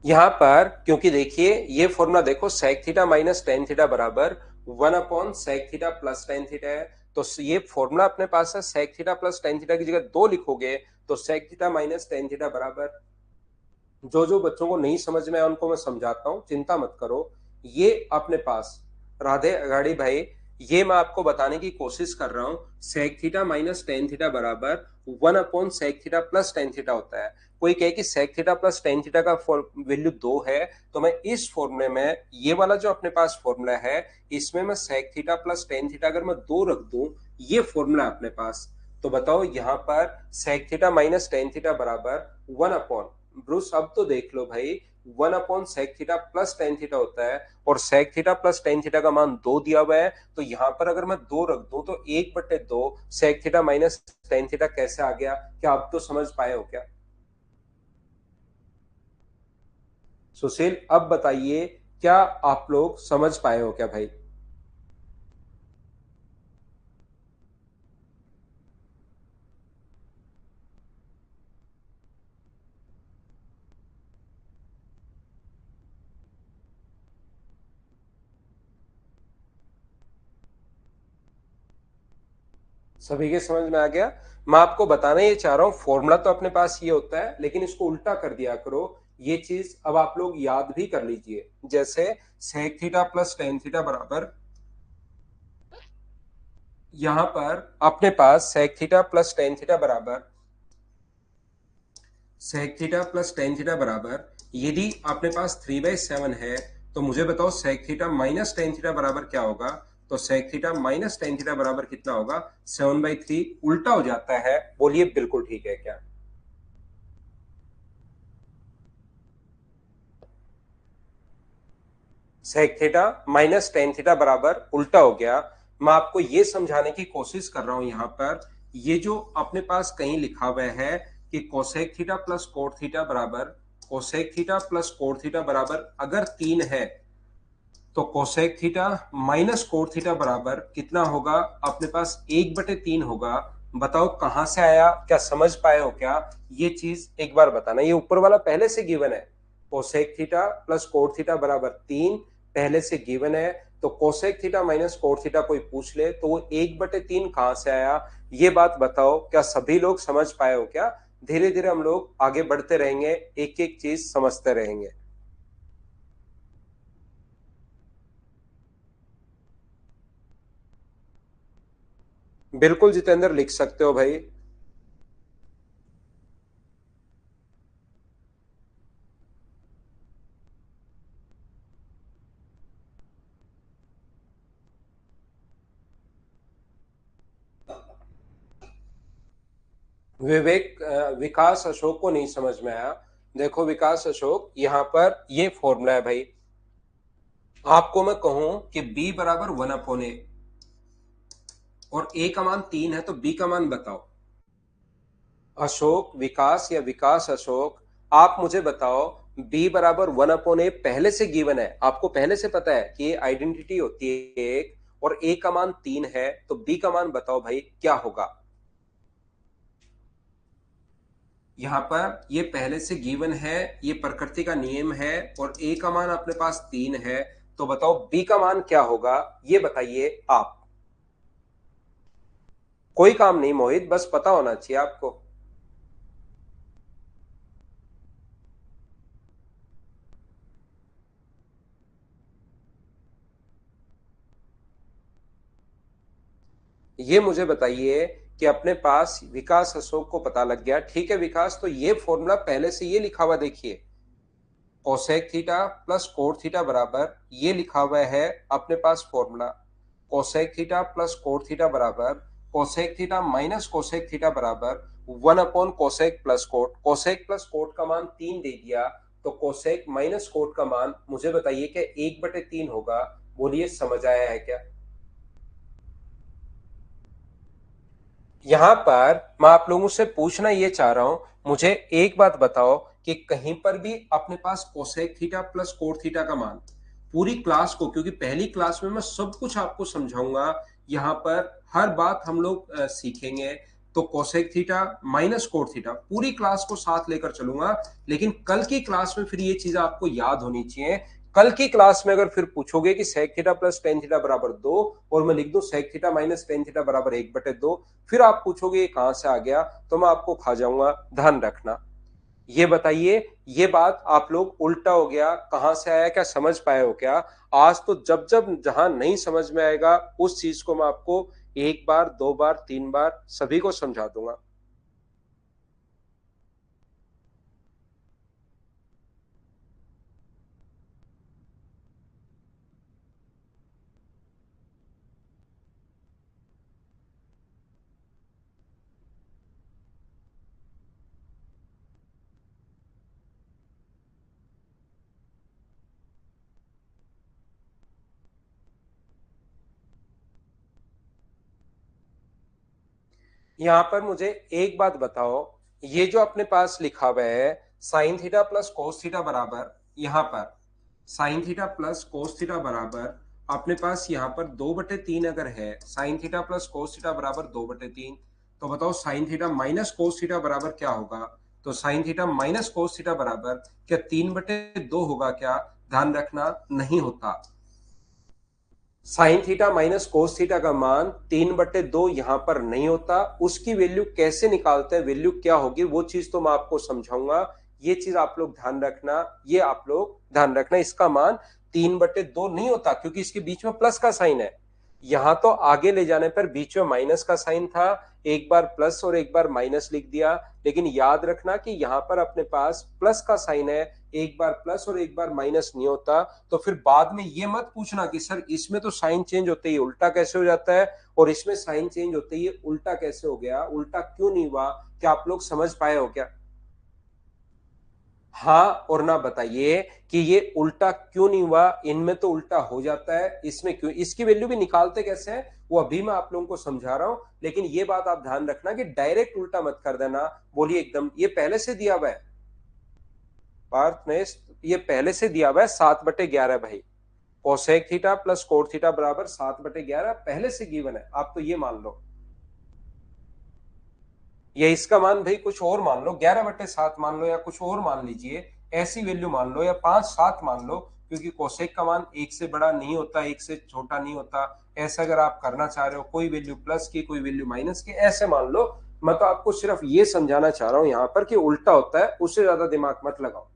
यहां पर क्योंकि देखिए ये फॉर्मूला देखो sec theta minus tan theta बराबर 1/sec theta plus tan theta है, तो ये फॉर्मूला अपने पास है sec theta plus tan theta की जगह दो लिखोगे तो sec theta minus tan theta बराबर, जो जो बच्चों को नहीं समझ में आया उनको मैं समझाता हूं, चिंता मत करो। ये अपने पास राधे अगाड़ी भाई, ये मैं आपको बताने की कोशिश कर रहा हूं sec theta minus tan theta बराबर 1/sec theta plus tan theta होता है। कोई कहे कि sec theta plus tan theta का वैल्यू 2 है, तो मैं इस फॉर्मूले में ये वाला जो अपने पास फॉर्मूला है इसमें मैं sec theta plus tan theta अगर मैं 2 रख दूं, ये फॉर्मूला अपने पास, तो बताओ यहां पर sec theta minus tan theta बराबर 1 ब्रूस, अब तो देख लो भाई 1/sec theta plus tan theta होता है और sec theta plus tan theta का मान 2 दिया हुआ है, तो यहां पर अगर मैं 2 रख दूं तो 1/2 sec theta minus tan theta कैसे आ गया? क्या आप तो समझ पाए हो क्या? सुशील अब बताइए क्या आप लोग समझ पाए हो क्या भाई? सभी के समझ में आ गया? मैं आपको बताना ये चाह रहा हूं फॉर्मूला तो अपने पास ये होता है लेकिन इसको उल्टा कर दिया करो, ये चीज अब आप लोग याद भी कर लीजिए। जैसे sec theta plus tan theta बराबर, यहां पर अपने पास sec theta plus tan theta बराबर, sec theta plus tan theta बराबर यदि अपने पास 3/7 है, तो मुझे बताओ sec theta minus tan theta बराबर क्या होगा? तो sec theta minus tan theta बराबर कितना होगा? 7/3 उल्टा हो जाता है, बोलिए बिल्कुल ठीक है क्या? sec theta minus tan theta बराबर उल्टा हो गया। मैं आपको यह समझाने की कोशिश कर रहा हूं यहां पर, ये जो अपने पास कहीं लिखा हुआ है कि cosec theta plus cot theta बराबर, cosec theta plus cot theta बराबर अगर 3 है तो cosec theta minus cot theta बराबर कितना होगा? अपने पास 1/3 होगा। बताओ कहां से आया, क्या समझ पाए हो क्या, ये चीज एक बार बताना। ये ऊपर वाला पहले से गिवन है, cosec theta plus cot theta बराबर 3, पहले से गिवन है। तो cosec theta minus cot theta कोई पूछ ले तो वो 1/3 कहां से आया, ये बात बताओ। क्या सभी लोग समझ पाए हो क्या? धीरे धीरे हम लोग आगे बढ़ते रहेंगे, एक एक चीज समझते रहेंगे। बिल्कुल जितेंद्र, लिख सकते हो भाई। विकास अशोक को नहीं समझ में आया। देखो विकास अशोक, यहां पर ये फॉर्मूला है भाई। आपको मैं कहूं कि b बराबर 1/a और a का मान 3 है, तो b का मान बताओ। अशोक विकास या विकास अशोक, आप मुझे बताओ, b बराबर 1/a पहले से गिवन है, आपको पहले से पता है कि ये आइडेंटिटी होती है एक, और a का मान 3 है, तो b का मान बताओ भाई क्या होगा। यहां पर ये पहले से गिवन है, ये प्रकृति का नियम है, और a का मान अपने पास 3 है, तो बताओ b का मान क्या होगा, ये बताइए आप। कोई काम नहीं मोहित, बस पता होना चाहिए आपको। ये मुझे बताइए कि अपने पास विकास अशोक को पता लग गया, ठीक है विकास, तो ये फॉर्मूला पहले से ये लिखा हुआ देखिए, cosec theta plus cot theta बराबर, ये लिखा हुआ है अपने पास formula, cosec theta plus cot theta बराबर cosec theta minus cosec theta बराबर 1/कोसेक plus cot. Cosec plus cot का मान 3 दे दिया, तो कोसेक माइनस कोट का मान मुझे बताइए क्या 1/3 होगा। बोलिए समझ आया है क्या? यहां पर मैं आप लोगों से पूछना ये चाह रहा हूं, मुझे एक बात बताओ कि कहीं पर भी अपने पास cosec theta plus cot theta का मान, पूरी क्लास को, क्योंकि पहली क्लास में मैं सब कुछ आपको समझाऊंगा, यहां पर हर बात हम लोग सीखेंगे, तो cosec theta minus cot theta पूरी क्लास को साथ लेकर चलूंगा। लेकिन कल की क्लास में फिर ये चीज आपको याद होनी चाहिए। कल की क्लास में अगर फिर पूछोगे कि sec theta plus tan theta बराबर 2, और मैं लिख दूं sec theta minus tan theta बराबर 1/2, फिर आप पूछोगे ये कहां से आ गया, तो मैं आपको खा जाऊंगा। ध्यान रखना। ये बताइए, ये बात आप लोग उल्टा हो गया, कहां से आया, क्या समझ पाए हो क्या? आज तो जब जब जहां नहीं समझ में आएगा उस चीज को मैं आपको एक बार, दो बार, तीन बार सभी को समझा दूंगा। यहां पर मुझे एक बात बताओ, ये जो अपने पास लिखा हुआ है sine theta plus cos theta बराबर, यहां पर sign theta plus cos theta बराबर अपने पास यहां पर 2/3 अगर है, sine theta plus cos theta बराबर 2/3, तो बताओ sign theta minus cos theta बराबर क्या होगा। तो sign theta minus cos theta बराबर क्या 3/2 होगा क्या? ध्यान रखना, नहीं होता। Sign theta minus cos theta का मान 3/2 यहां पर नहीं होता। उसकी वैल्यू कैसे निकालते हैं, वैल्यू क्या होगी, वो चीज तो मैं आपको समझाऊंगा। ये चीज आप लोग ध्यान रखना, ये आप लोग ध्यान रखना, इसका मान 3/2 नहीं होता, क्योंकि इसके बीच में प्लस का साइन है। यहां तो आगे ले जाने पर बीच में माइनस का साइन था, एक बार प्लस और एक बार माइनस लिख दिया। लेकिन याद रखना कि यहां पर अपने पास प्लस का साइन है, एक बार प्लस और एक बार माइनस नहीं होता। तो फिर बाद में ये मत पूछना कि सर इसमें तो साइन चेंज होते ही उल्टा कैसे हो जाता है, और इसमें साइन चेंज होते ही उल्टा कैसे हो गया, उल्टा क्यों नहीं हुआ। क्या आप लोग समझ पाए हो क्या? हाँ और ना बताइए कि ये उल्टा क्यों नहीं हुआ, इनमें तो उल्टा हो जाता है, इसमें क्यों, इसकी वैल्यू भी निकालते कैसे हैं वो अभी मैं आप लोगों को समझा रहा हूं। लेकिन ये बात आप ध्यान रखना कि डायरेक्ट उल्टा मत कर देना। बोलिए एकदम, ये पहले से दिया हुआ है पार्थ में, ये पहले से दिया हुआ है 7/11 भाई। Cosec theta plus cot theta बराबर 7/11 पहले से गिवन है, आप तो ये मान लो। या इसका मान भाई कुछ और मान लो, 11/7 मान लो, या कुछ और मान लीजिए, ऐसी वैल्यू मान लो, या 5/7 मान लो, क्योंकि कोसेक का मान एक से बड़ा नहीं होता, एक से छोटा नहीं होता। ऐसा अगर आप करना चाह रहे हो, कोई वैल्यू प्लस की, कोई वैल्यू माइनस की, ऐसे मान लो। मैं तो आपको सिर्फ ये समझाना चाह रहा हूं यहां पर कि उल्टा होता है, उससे ज्यादा दिमाग मत लगाओ।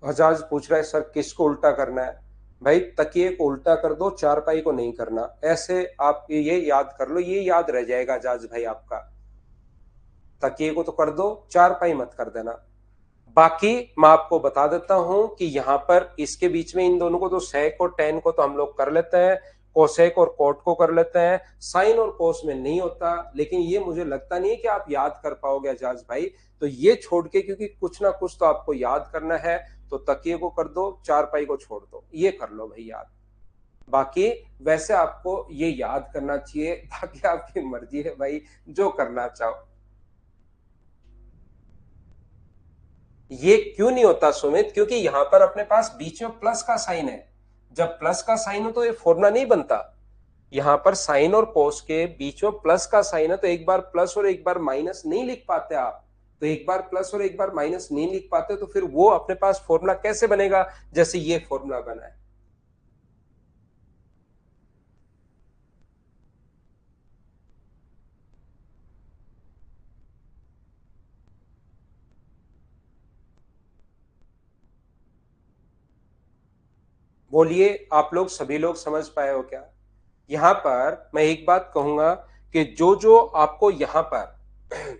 आजाज पूछ रहा है सर किसको उल्टा करना है? भाई तकिए को उल्टा कर दो, चारपाई को नहीं करना। ऐसे आप ये याद कर लो, ये याद रह जाएगा आजाज भाई आपका। तकिए को तो कर दो, चारपाई मत कर देना। बाकी मैं आपको बता देता हूं कि यहां पर इसके बीच में इन दोनों को तो सेक और टेन को तो हम लोग कर लेते हैं, कोसेक और कोट को कर लेते हैं, साइन और कोस में नहीं होता। लेकिन ये मुझे लगता नहीं है कि आप याद कर पाओगे आजाज भाई। तो ये छोड़ के, क्योंकि कुछ ना कुछ तो आपको याद करना है, तो तकिए को कर दो, चारपाई को छोड़ दो, ये कर लो भाई याद। बाकी वैसे आपको ये याद करना चाहिए, बाकी आपकी मर्जी है भाई, जो करना चाहो। ये क्यों नहीं होता सुमित? क्योंकि यहां पर अपने पास बीच में प्लस का साइन है। जब प्लस का साइन हो तो ये फॉर्मूला नहीं बनता। यहां पर साइन और कोस के बीच में प्लस का साइन है, तो एक बार प्लस और एक बार माइनस नहीं लिख पाते आप। तो एक बार प्लस और एक बार माइनस नहीं लिख पाते, तो फिर वो अपने पास फॉर्मूला कैसे बनेगा, जैसे ये फॉर्मूला बना है। बोलिए, आप लोग सभी लोग समझ पाए हो क्या? यहां पर मैं एक बात कहूंगा कि जो जो आपको यहां पर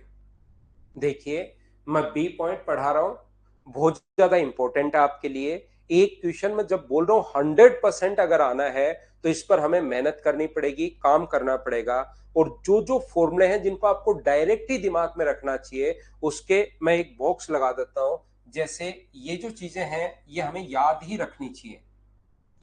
देखिए, मैं बी पॉइंट पढ़ा रहा हूं, बहुत ज्यादा इंपॉर्टेंट है आपके लिए। एक क्वेश्चन में जब बोल रहा हूं 100% अगर आना है, तो इस पर हमें मेहनत करनी पड़ेगी, काम करना पड़ेगा। और जो जो फॉर्मूले हैं जिनको आपको डायरेक्ट ही दिमाग में रखना चाहिए, उसके मैं एक बॉक्स लगा देता हूं। जैसे ये जो चीजें हैं, ये हमें याद ही रखनी चाहिए।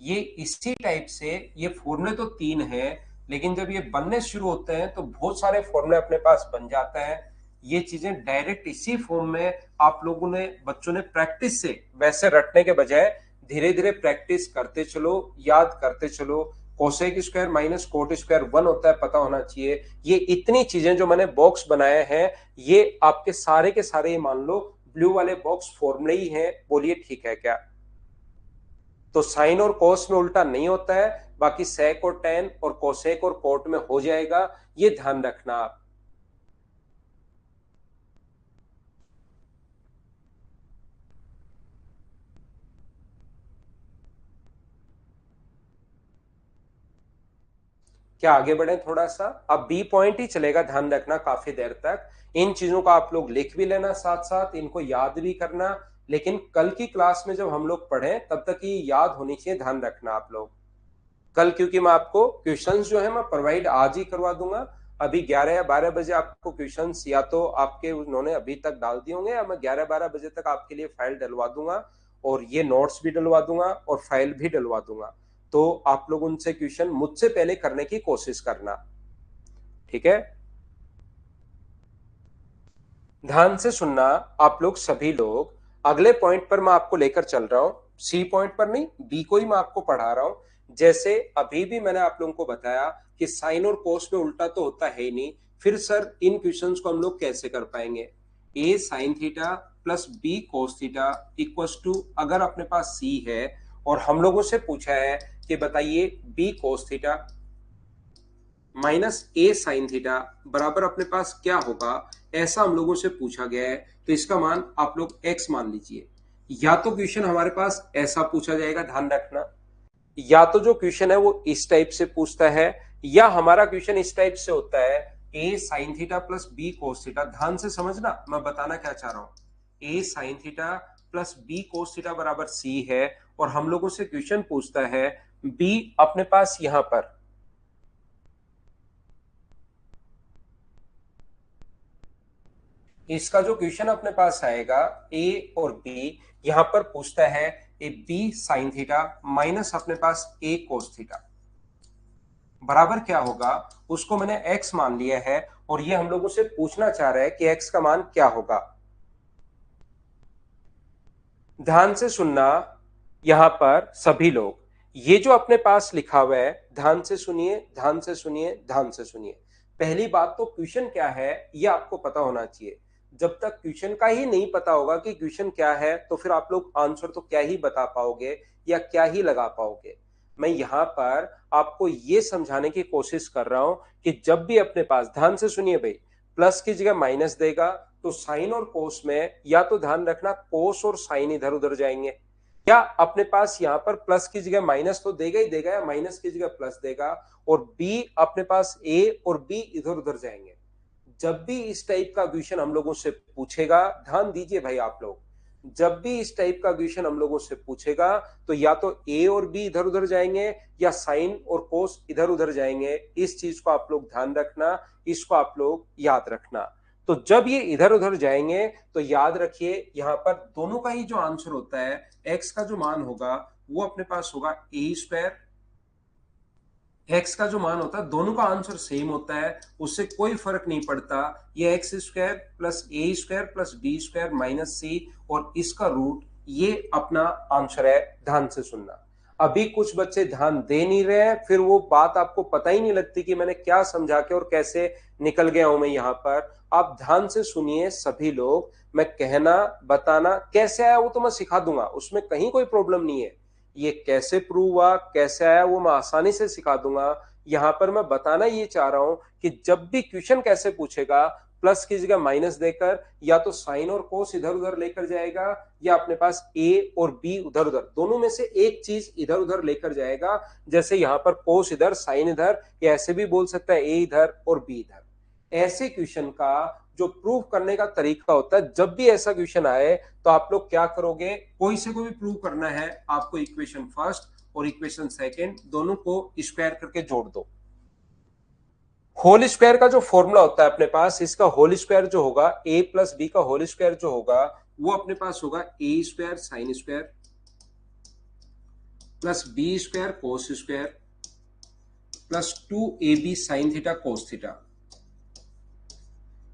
ये इसी टाइप से, ये फॉर्मूले तो 3 हैं, लेकिन जब ये बनने शुरू होते हैं तो बहुत सारे फॉर्मूले अपने पास बन जाते हैं। ये चीजें डायरेक्ट इसी फॉर्म में आप लोगों ने, बच्चों ने प्रैक्टिस से, वैसे रटने के बजाय धीरे धीरे प्रैक्टिस करते चलो, याद करते चलो। Cosec square minus cot square 1 होता है, पता होना चाहिए। ये इतनी चीजें जो मैंने बॉक्स बनाए हैं, ये आपके सारे के सारे, मान लो ब्लू वाले बॉक्स फॉर्मूले ही हैं। बोलिए ठीक है क्या? तो साइन और कोस में उल्टा नहीं होता है, बाकी सेक और टेन और कोसेक और कोट में हो जाएगा। ये ध्यान रखना आप। क्या आगे बढ़े थोड़ा सा? अब बी पॉइंट ही चलेगा, ध्यान रखना काफी देर तक। इन चीजों का आप लोग लिख भी लेना, साथ साथ इनको याद भी करना। लेकिन कल की क्लास में जब हम लोग पढ़ें, तब तक ये याद होनी चाहिए, ध्यान रखना आप लोग। कल क्योंकि मैं आपको क्वेश्चंस जो है मैं प्रोवाइड आज ही करवा दूंगा। अभी 11 या 12 बजे आपको क्वेश्चंस या तो आपके उन्होंने अभी तक डाल दिए होंगे, या मैं 11-12 बजे तक आपके लिए फाइल डलवा दूंगा। और ये नोट्स भी डलवा दूंगा और फाइल भी डलवा दूंगा। तो आप लोग उनसे क्वेश्चन मुझसे पहले करने की कोशिश करना, ठीक है? ध्यान से सुनना आप लोग सभी लोग। अगले पॉइंट पर मैं आपको लेकर चल रहा हूं, सी पॉइंट पर नहीं, बी को ही मैं आपको पढ़ा रहा हूं। जैसे अभी भी मैंने आप लोगों को बताया कि साइन और कोस में उल्टा तो होता है ही नहीं। फिर सर इन क्वेश्चंस को हम लोग कैसे कर पाएंगे? A sine theta plus B cos theta equals to, अगर अपने पास सी है और हम लोगों से पूछा है कि बताइए बी कोस थीटा माइनस ए साइन थीटा बराबर अपने पास क्या होगा, ऐसा हम लोगों से पूछा गया है। तो इसका मान आप लोग एक्स मान लीजिए। या तो क्वेश्चन हमारे पास ऐसा पूछा जाएगा, ध्यान रखना। या तो जो क्वेश्चन है वो इस टाइप से पूछता है, या हमारा क्वेश्चन इस टाइप से होता है, A sine theta plus B cos theta. ध्यान से समझना मैं बताना क्या चाह रहा हूं। A sine theta plus B cos theta बराबर सी है, और हम लोगों से क्वेश्चन पूछता है बी अपने पास यहां पर, इसका जो क्वेश्चन अपने पास आएगा ए और बी, यहां पर पूछता है A B sine theta minus अपने पास ए कोस थीटा बराबर क्या होगा, उसको मैंने एक्स मान लिया है। और ये हम लोगों से पूछना चाह रहा है कि एक्स का मान क्या होगा। ध्यान से सुनना यहां पर सभी लोग, ये जो अपने पास लिखा हुआ है, ध्यान से सुनिए, ध्यान से सुनिए, ध्यान से सुनिए। पहली बात तो क्वेश्चन क्या है, ये आपको पता होना चाहिए। जब तक क्वेश्चन का ही नहीं पता होगा कि क्वेश्चन क्या है, तो फिर आप लोग आंसर तो क्या ही बता पाओगे या क्या ही लगा पाओगे। मैं यहाँ पर आपको ये समझाने की कोशिश कर रहा हूं कि जब भी अपने पास, ध्यान से सुनिए भाई, प्लस की जगह माइनस देगा तो साइन और कोस में या तो ध्यान रखना कोस और साइन इधर उधर जाएंगे, या अपने पास यहां पर प्लस की जगह माइनस तो देगा ही देगा या माइनस की जगह प्लस देगा, और बी अपने पास ए और बी इधर उधर जाएंगे। जब भी इस टाइप का क्वेश्चन हम लोगों से पूछेगा, ध्यान दीजिए भाई आप लोग, जब भी इस टाइप का क्वेश्चन हम लोगों से पूछेगा तो या तो ए और बी इधर उधर जाएंगे या साइन और कोस इधर उधर जाएंगे। इस चीज को आप लोग ध्यान रखना, इसको आप लोग याद रखना। तो जब ये इधर उधर जाएंगे तो याद रखिए यहां पर दोनों का ही जो आंसर होता है, एक्स का जो मान होगा वो अपने पास होगा ए स्क्वायर, एक्स का जो मान होता है दोनों का आंसर सेम होता है, उससे कोई फर्क नहीं पड़ता। ये X square plus A square plus B square minus C और इसका रूट, ये अपना आंसर है। ध्यान से सुनना, अभी कुछ बच्चे ध्यान दे नहीं रहे हैं, फिर वो बात आपको पता ही नहीं लगती कि मैंने क्या समझा के और कैसे निकल गया हूं मैं यहाँ पर। आप ध्यान से सुनिए सभी लोग, मैं कहना बताना कैसे आया वो तो मैं सिखा दूंगा, उसमें कहीं कोई प्रॉब्लम नहीं है। ये कैसे प्रूव हुआ, कैसे आया, वो मैं आसानी से सिखा दूंगा। यहां पर मैं बताना ये चाह रहा हूं कि जब भी क्वेश्चन कैसे पूछेगा, प्लस की जगह माइनस देकर या तो साइन और कोस इधर उधर लेकर जाएगा, या अपने पास ए और बी उधर उधर दोनों में से एक चीज इधर उधर लेकर जाएगा। जैसे यहां पर कोस इधर साइन इधर, या ऐसे भी बोल सकता है ए इधर और बी इधर। ऐसे क्वेश्चन का जो प्रूव करने का तरीका होता है, जब भी ऐसा क्वेश्चन आए तो आप लोग क्या करोगे, कोई से को भी प्रूव करना है आपको, इक्वेशन फर्स्ट और इक्वेशन सेकंड दोनों को स्क्वायर करके जोड़ दो। होल स्क्वायर का जो फॉर्मूला होता है अपने पास, इसका होल स्क्वायर जो होगा, ए प्लस बी का होल स्क्वायर जो होगा वो अपने पास होगा A square sine square plus B square cos square plus 2ab sine theta cos theta.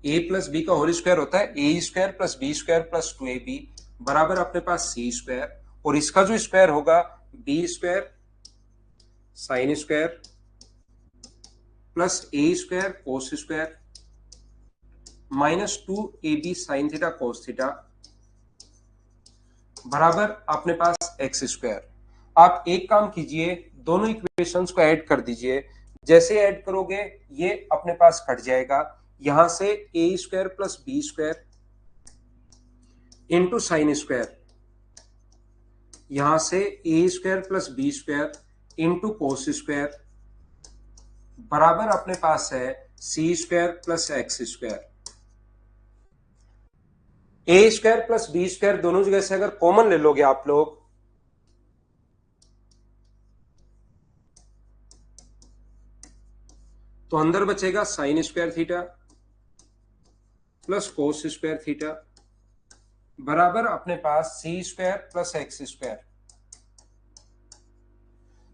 A plus B का होल स्क्वायर होता है A square plus B square plus 2ab बराबर अपने पास सी स्क्वायर, और इसका जो स्क्वायर होगा B square sine square plus A square cos square minus 2ab sine theta cos theta बराबर अपने पास एक्स स्क्वायर। आप एक काम कीजिए, दोनों इक्वेशंस को ऐड कर दीजिए। जैसे ऐड करोगे ये अपने पास कट जाएगा, यहां से A square plus B square into sine square, यहां से A square plus B square into cos square बराबर अपने पास है C square plus X square. A square plus B square दोनों जगह से अगर कॉमन ले लोगे आप लोग, तो अंदर बचेगा sine square theta plus cos square theta बराबर अपने पास C square plus X square.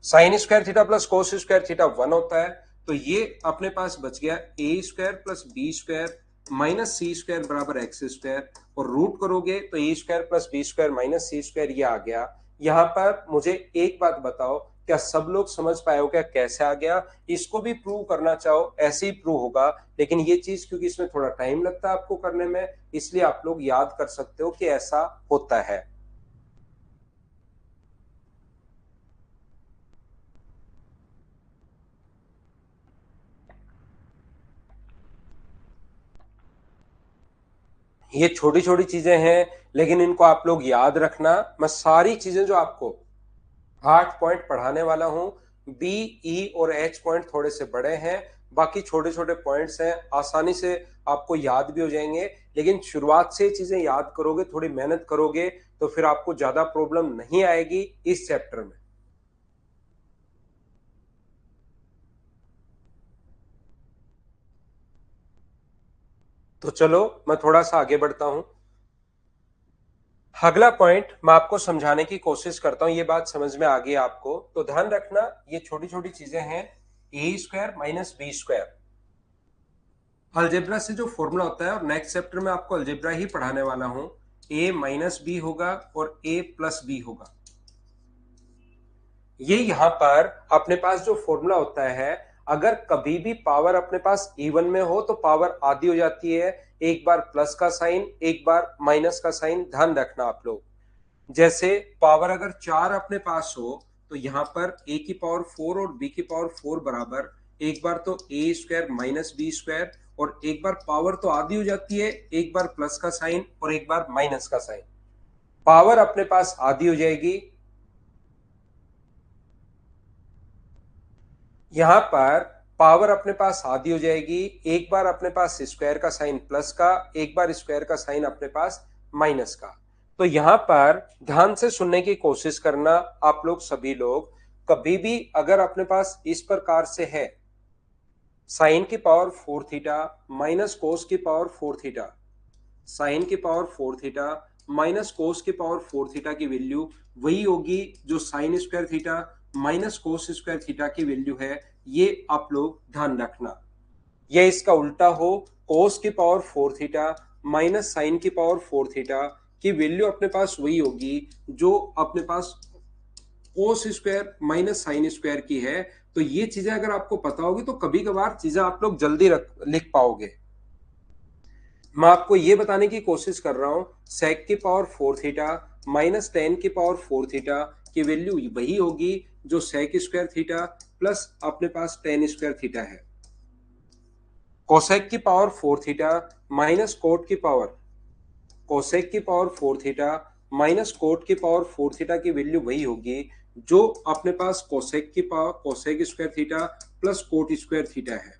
Sine square theta plus cos square theta 1 होता है, तो ये अपने पास बच गया A square plus B square minus C square बराबर एक्स स्क्वायर, और रूट करोगे तो A square plus B square minus C square ये आ गया। यहां पर मुझे एक बात बताओ, क्या सब लोग समझ पाए हो क्या कैसे आ गया? इसको भी प्रूव करना चाहो ऐसे ही प्रूव होगा, लेकिन ये चीज क्योंकि इसमें थोड़ा टाइम लगता है आपको करने में, इसलिए आप लोग याद कर सकते हो कि ऐसा होता है। ये छोटी छोटी चीजें हैं, लेकिन इनको आप लोग याद रखना। मैं सारी चीजें जो आपको 8 पॉइंट पढ़ाने वाला हूं, बी ई और एच पॉइंट थोड़े से बड़े हैं, बाकी छोटे छोटे पॉइंट्स हैं, आसानी से आपको याद भी हो जाएंगे। लेकिन शुरुआत से चीजें याद करोगे, थोड़ी मेहनत करोगे, तो फिर आपको ज्यादा प्रॉब्लम नहीं आएगी इस चैप्टर में। तो चलो मैं थोड़ा सा आगे बढ़ता हूं। अगला पॉइंट मैं आपको समझाने की कोशिश करता हूं, ये बात समझ में आ गई आपको तो ध्यान रखना, ये छोटी छोटी चीजें हैं। A square minus B square algebra से जो फॉर्मूला होता है, और नेक्स्ट चैप्टर में आपको अलजेब्रा ही पढ़ाने वाला हूं। ए माइनस बी होगा और ए प्लस बी होगा। ये यहाँ पर अपने पास जो फॉर्मूला होता है, अगर कभी भी पावर अपने पास इवन में हो तो पावर आधी हो जाती है, एक बार प्लस का साइन एक बार माइनस का साइन, ध्यान रखना आप लोग। जैसे पावर अगर 4 अपने पास हो तो यहाँ पर a की पावर 4 और b की पावर 4 बराबर, एक बार तो a square minus B square, और एक बार पावर तो आधी हो जाती है, एक बार प्लस का साइन और एक बार माइनस का साइन, पावर अपने पास आधी हो जाएगी। यहां पर पावर अपने पास आधी हो जाएगी, एक बार अपने पास स्क्वायर का साइन प्लस का, एक बार स्क्वायर का साइन अपने पास माइनस का। तो यहां पर ध्यान से सुनने की कोशिश करना आप लोग सभी लोग, कभी भी अगर अपने पास इस प्रकार से है साइन की पावर 4 थीटा माइनस कोस की पावर 4 थीटा, साइन की पावर 4 थीटा माइनस कोस की पावर 4 थीटा की वैल्यू वही होगी जो sign square theta minus cos square theta की वैल्यू है, ये आप लोग ध्यान रखना। ये इसका उल्टा हो, कोस की पावर 4 थीटा माइनस साइन की पावर 4 थीटा की वैल्यू अपने पास वही होगी जो अपने पास cos square minus sine square की है। तो ये चीजें अगर आपको पता होगी तो कभी कभार चीजें आप लोग जल्दी लिख पाओगे। मैं आपको ये बताने की कोशिश कर रहा हूं, सेक की पावर 4 थीटा माइनस टेन की पावर 4 थीटा की वैल्यू वही होगी जो सेक स्क्वायर थीटा प्लस अपने पास टेन स्क्वायर थीटा है। कोसेक की पावर 4 थीटा माइनस कोट की पावर, कोसेक की पावर 4 थीटा माइनस कोट की पावर 4 थीटा की वैल्यू वही होगी जो अपने पास कोसेक की power cosec square theta plus coat square theta है।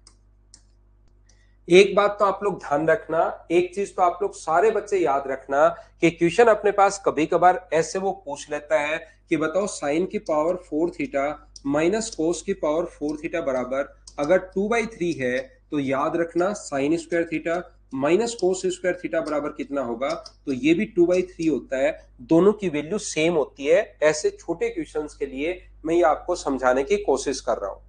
एक बात तो आप लोग ध्यान रखना, एक चीज तो आप लोग सारे बच्चे याद रखना कि क्वेश्चन अपने पास कभी कभार ऐसे वो पूछ लेता है कि बताओ साइन की पावर 4 थीटा माइनस कोस की पावर 4 थीटा बराबर अगर 2/3 है तो याद रखना sign square theta minus cos square theta बराबर कितना होगा, तो ये भी 2/3 होता है, दोनों की वैल्यू सेम होती है। ऐसे छोटे क्वेश्चंस के लिए मैं ये आपको समझाने की कोशिश कर रहा हूं।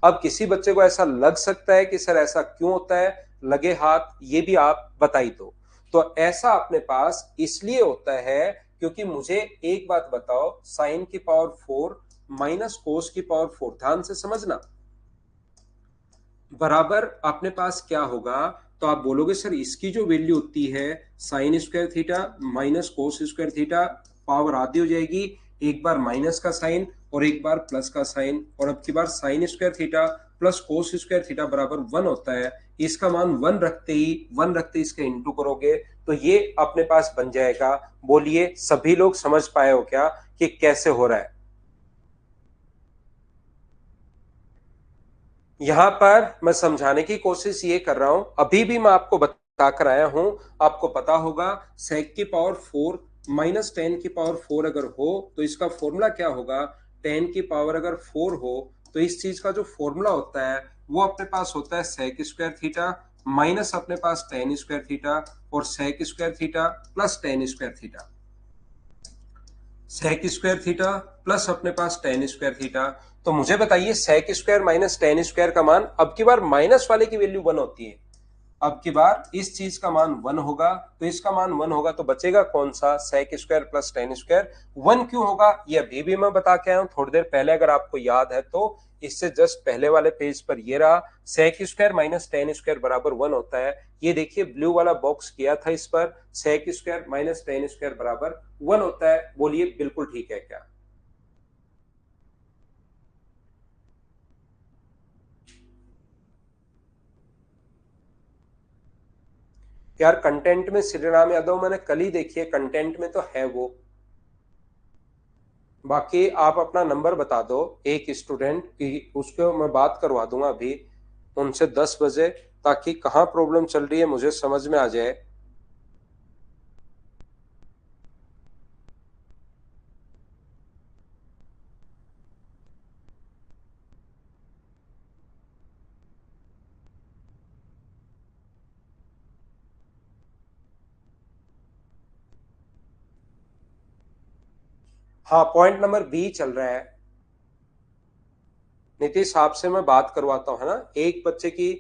अब किसी बच्चे को ऐसा लग सकता है कि सर ऐसा क्यों होता है, लगे हाथ ये भी आप बताई दो। तो ऐसा अपने पास इसलिए होता है क्योंकि मुझे एक बात बताओ, साइन की पावर 4 माइनस कोस की पावर 4, ध्यान से समझना, बराबर अपने पास क्या होगा। तो आप बोलोगे सर इसकी जो वैल्यू होती है sign square theta minus cos square theta, power आधी हो जाएगी, एक बार माइनस का साइन और एक बार प्लस का साइन, और अब की बार sine square theta plus cos square theta बराबर 1 होता है। इसका मान 1 रखते ही इसका इंटू करोगे तो ये अपने पास बन जाएगा। बोलिए सभी लोग समझ पाए हो क्या कि कैसे हो रहा है। यहां पर मैं समझाने की कोशिश ये कर रहा हूं, अभी भी मैं आपको बता कर आया हूं, आपको पता होगा सेक की पावर 4 माइनस टेन की पावर 4 अगर हो तो इसका फॉर्मूला क्या होगा, टेन की पावर अगर 4 हो तो इस चीज का जो फॉर्मूला होता है वो अपने पास होता है सेक स्क्वायर थीटा माइनस अपने पास टेन स्क्वायर थीटा और sec square theta plus tan square theta, sec square theta plus अपने पास टेन स्क्वायर थीटा। तो मुझे बताइए sec square minus tan square का मान, अब की बार माइनस वाले की वैल्यू 1 होती है, अब की बार इस चीज का मान 1 होगा तो इसका मान 1 होगा, तो बचेगा कौन सा, sec square plus tan square. 1 क्यों होगा ये अभी भी मैं बता के आया हूं थोड़ी देर पहले, अगर आपको याद है तो इससे जस्ट पहले वाले पेज पर ये रहा, sec square minus tan square बराबर 1 होता है। ये देखिए ब्लू वाला बॉक्स किया था इस पर, sec square minus tan square बराबर 1 होता है। बोलिए बिल्कुल ठीक है क्या। यार कंटेंट में श्री राम यादव मैंने कल ही देखी है, कंटेंट में तो है वो, बाकी आप अपना नंबर बता दो एक स्टूडेंट की, उसको मैं बात करवा दूंगा अभी उनसे 10 बजे, ताकि कहाँ प्रॉब्लम चल रही है मुझे समझ में आ जाए। हाँ पॉइंट नंबर बी चल रहा है, नीतीश आपसे मैं बात करवाता हूँ, है ना, एक बच्चे की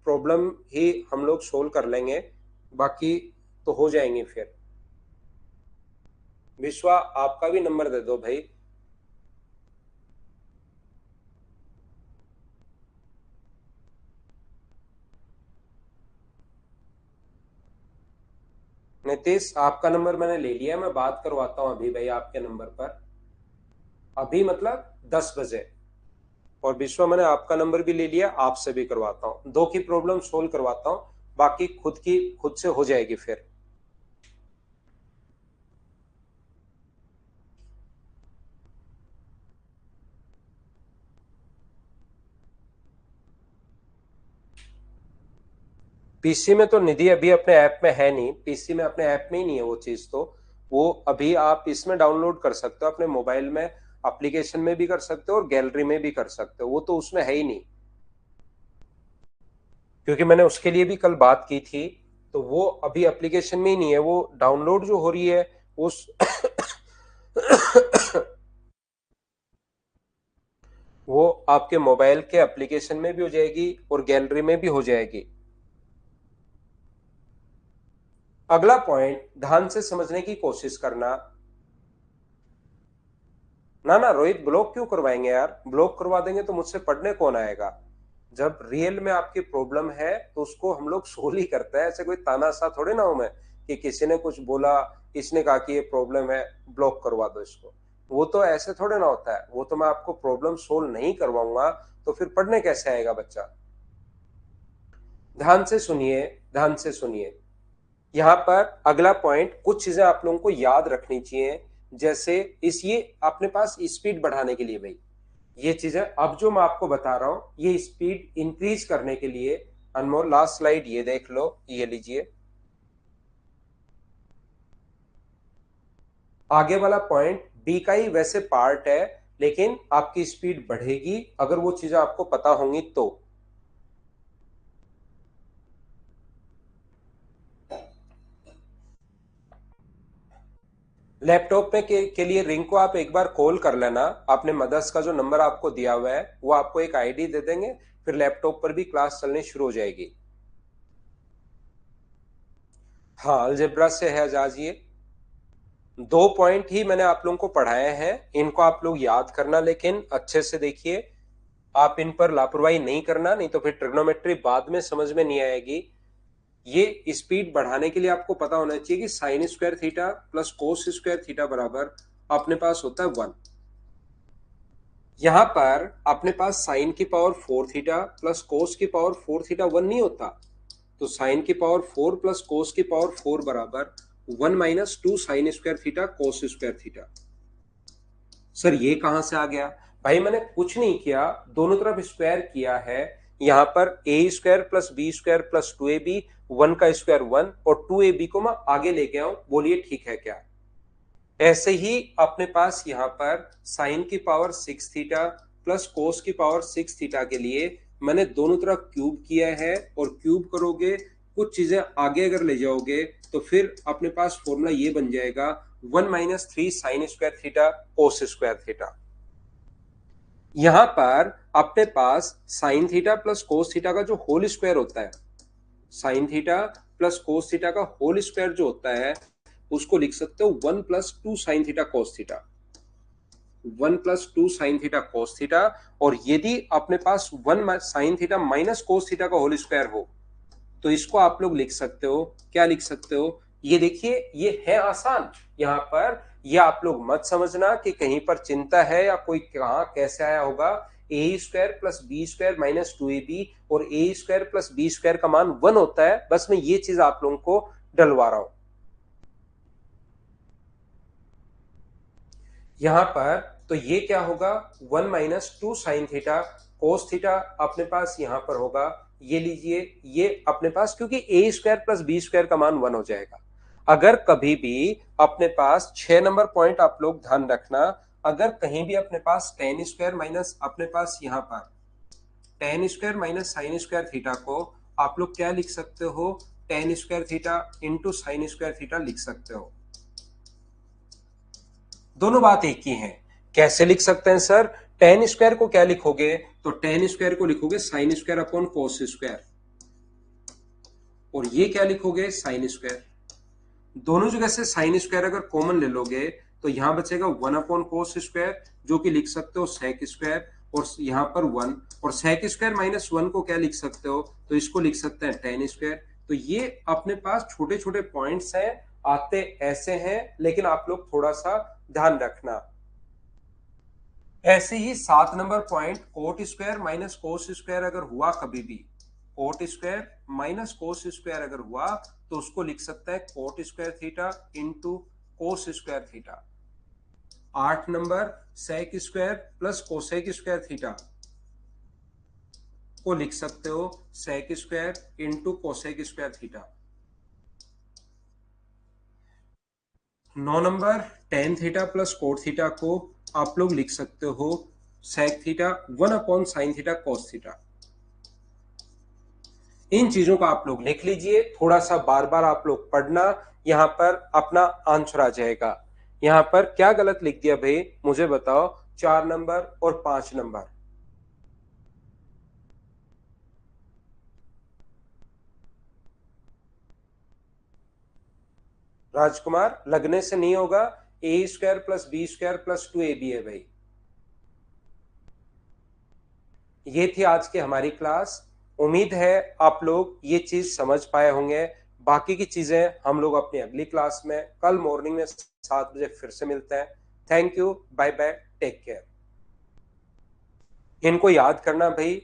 प्रॉब्लम ही हम लोग सोल्व कर लेंगे, बाकी तो हो जाएंगे फिर। विश्वा आपका भी नंबर दे दो भाई। नीतीश, आपका नंबर मैंने ले लिया, मैं बात करवाता हूं अभी भाई आपके नंबर पर, अभी मतलब 10 बजे। और विश्वा, मैंने आपका नंबर भी ले लिया, आपसे भी करवाता हूँ, दो की प्रॉब्लम सोल्व करवाता हूँ, बाकी खुद से हो जाएगी फिर। पीसी में तो निधि अभी अपने ऐप में है नहीं, पीसी में अपने ऐप में ही नहीं है वो चीज, तो वो अभी आप इसमें डाउनलोड कर सकते हो अपने मोबाइल में, एप्लीकेशन में भी कर सकते हो और गैलरी में भी कर सकते हो, वो तो उसमें है ही नहीं, क्योंकि मैंने उसके लिए भी कल बात की थी, तो वो अभी एप्लीकेशन में ही नहीं है, वो डाउनलोड जो हो रही है उस वो आपके मोबाइल के एप्लीकेशन में भी हो जाएगी और गैलरी में भी हो जाएगी। अगला पॉइंट ध्यान से समझने की कोशिश करना। ना ना रोहित, ब्लॉक क्यों करवाएंगे यार, ब्लॉक करवा देंगे तो मुझसे पढ़ने कौन आएगा। जब रियल में आपकी प्रॉब्लम है तो उसको हम लोग सोल्व ही करते हैं, ऐसे कोई तानाशाह थोड़े ना हूं मैं कि किसी ने कुछ बोला, इसने कहा कि ये प्रॉब्लम है, ब्लॉक करवा दो इसको। वो तो ऐसे थोड़े ना होता है, वो तो मैं आपको प्रॉब्लम सोल्व नहीं करवाऊंगा तो फिर पढ़ने कैसे आएगा बच्चा। ध्यान से सुनिए, ध्यान से सुनिए। यहाँ पर अगला पॉइंट, कुछ चीजें आप लोगों को याद रखनी चाहिए, जैसे इस ये अपने पास स्पीड बढ़ाने के लिए भाई, ये चीजें अब जो मैं आपको बता रहा हूं ये स्पीड इंक्रीज करने के लिए। अनमोल, लास्ट स्लाइड ये देख लो, ये लीजिए। आगे वाला पॉइंट बी का ही वैसे पार्ट है, लेकिन आपकी स्पीड बढ़ेगी अगर वो चीजें आपको पता होंगी तो। लैपटॉप पे के लिए रिंग को आप एक बार कॉल कर लेना, आपने मदर्स का जो नंबर आपको दिया हुआ है वो आपको एक आईडी दे देंगे, फिर लैपटॉप पर भी क्लास चलनी शुरू हो जाएगी। हाँ, अलजेब्रा से है आजाज ये। दो पॉइंट ही मैंने आप लोगों को पढ़ाए हैं, इनको आप लोग याद करना, लेकिन अच्छे से देखिए, आप इन पर लापरवाही नहीं करना, नहीं तो फिर ट्रिग्नोमेट्री बाद में समझ में नहीं आएगी। ये स्पीड बढ़ाने के लिए आपको पता होना चाहिए कि sign square theta plus cos square theta बराबर अपने पास होता है 1। यहां पर अपने पास साइन की पावर 4 थीटा प्लस कोस की पावर 4 थीटा 1 नहीं होता, तो साइन की पावर 4 प्लस कोस की पावर 4 बराबर 1 - 2 sign square theta cos square theta. Sir ये कहां से आ गया? भाई मैंने कुछ नहीं किया, दोनों तरफ स्क्वायर किया है। यहां पर A square plus B square plus 2ab, 1 का स्क्वायर 1 और 2ab को मैं आगे लेके आऊं, बोलिए ठीक है क्या? ऐसे ही अपने पास यहाँ पर साइन की पावर 6 थीटा प्लस कोस की पावर 6 थीटा के लिए मैंने दोनों तरफ क्यूब किया है, और क्यूब करोगे कुछ चीजें आगे अगर ले जाओगे तो फिर अपने पास फॉर्मूला ये बन जाएगा 1 - 3 sine square theta cos square theta. यहां पर अपने पास sine theta plus cos theta का जो होल स्क्वायर होता है, sine theta plus cos theta का होल स्क्वायर जो होता है, उसको लिख सकते हो 1 + 2 sign theta cos theta, 1 + 2 sign theta cos theta. और यदि अपने पास 1 sign theta minus cos theta का होल स्क्वायर हो तो इसको आप लोग लिख सकते हो, क्या लिख सकते हो? ये देखिए, ये है आसान। यहां पर ये आप लोग मत समझना कि कहीं पर चिंता है या कोई कहां कैसे आया होगा। A square plus B square minus 2ab और A square plus B square का मान 1 होता है, बस मैं ये चीज आप लोगों को डलवा रहा हूं। यहां पर तो ये क्या होगा, 1 - 2 साइन थीटा कोस थीटा अपने पास यहां पर होगा, ये लीजिए, ये अपने पास क्योंकि ए स्क्वायर प्लस बी स्क्वायर का मान 1 हो जाएगा। अगर कभी भी अपने पास 6 नंबर पॉइंट आप लोग ध्यान रखना, अगर कहीं भी अपने पास टेन स्क्वायर माइनस अपने पास यहां पर ten square minus sine square theta को आप लोग क्या लिख सकते हो, ten square theta into sine square theta लिख सकते हो। दोनों बात एक ही है। कैसे लिख सकते हैं सर? टेन स्क्वायर को क्या लिखोगे, तो टेन स्क्वायर को लिखोगे sine square upon cos square, और ये क्या लिखोगे, साइन स्क्वायर। दोनों जगह से साइन स्क्वायर अगर कॉमन ले लोगे तो यहां बचेगा 1/कोस स्क्वायर, जो कि लिख सकते हो सेक स्क्वायर, और यहां पर 1, और सेक स्क्वायर माइनस 1 को क्या लिख सकते हो, तो इसको लिख सकते हैं टेन स्क्वायर। तो ये अपने पास छोटे छोटे पॉइंट्स हैं, आते ऐसे हैं, लेकिन आप लोग थोड़ा सा ध्यान रखना। ऐसे ही 7 number point, cot square minus cos square अगर हुआ कभी भी, cot square minus cos square अगर हुआ तो उसको लिख सकते हैं cot square theta into cos square theta. 8 number sec square plus cosec square theta को लिख सकते हो sec square into cosec square theta. 9 number tan theta plus cot theta को आप लोग लिख सकते हो sec theta 1/sin theta cos theta. इन चीजों को आप लोग लिख लीजिए, थोड़ा सा बार बार आप लोग पढ़ना, यहां पर अपना आंसर आ जाएगा। यहां पर क्या गलत लिख दिया भाई, मुझे बताओ। 4 नंबर और 5 नंबर, राजकुमार लगने से नहीं होगा। A square plus B square plus 2ab है भाई। ये थी आज की हमारी क्लास। उम्मीद है आप लोग ये चीज समझ पाए होंगे। बाकी की चीजें हम लोग अपनी अगली क्लास में कल मॉर्निंग में 7 बजे फिर से मिलते हैं। Thank you, bye bye, take care. इनको याद करना भाई,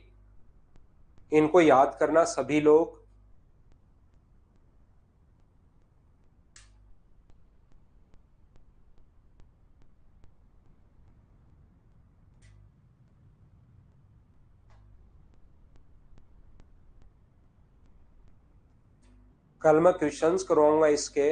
इनको याद करना सभी लोग। कल मैं क्वेश्चंस करवाऊंगा इसके,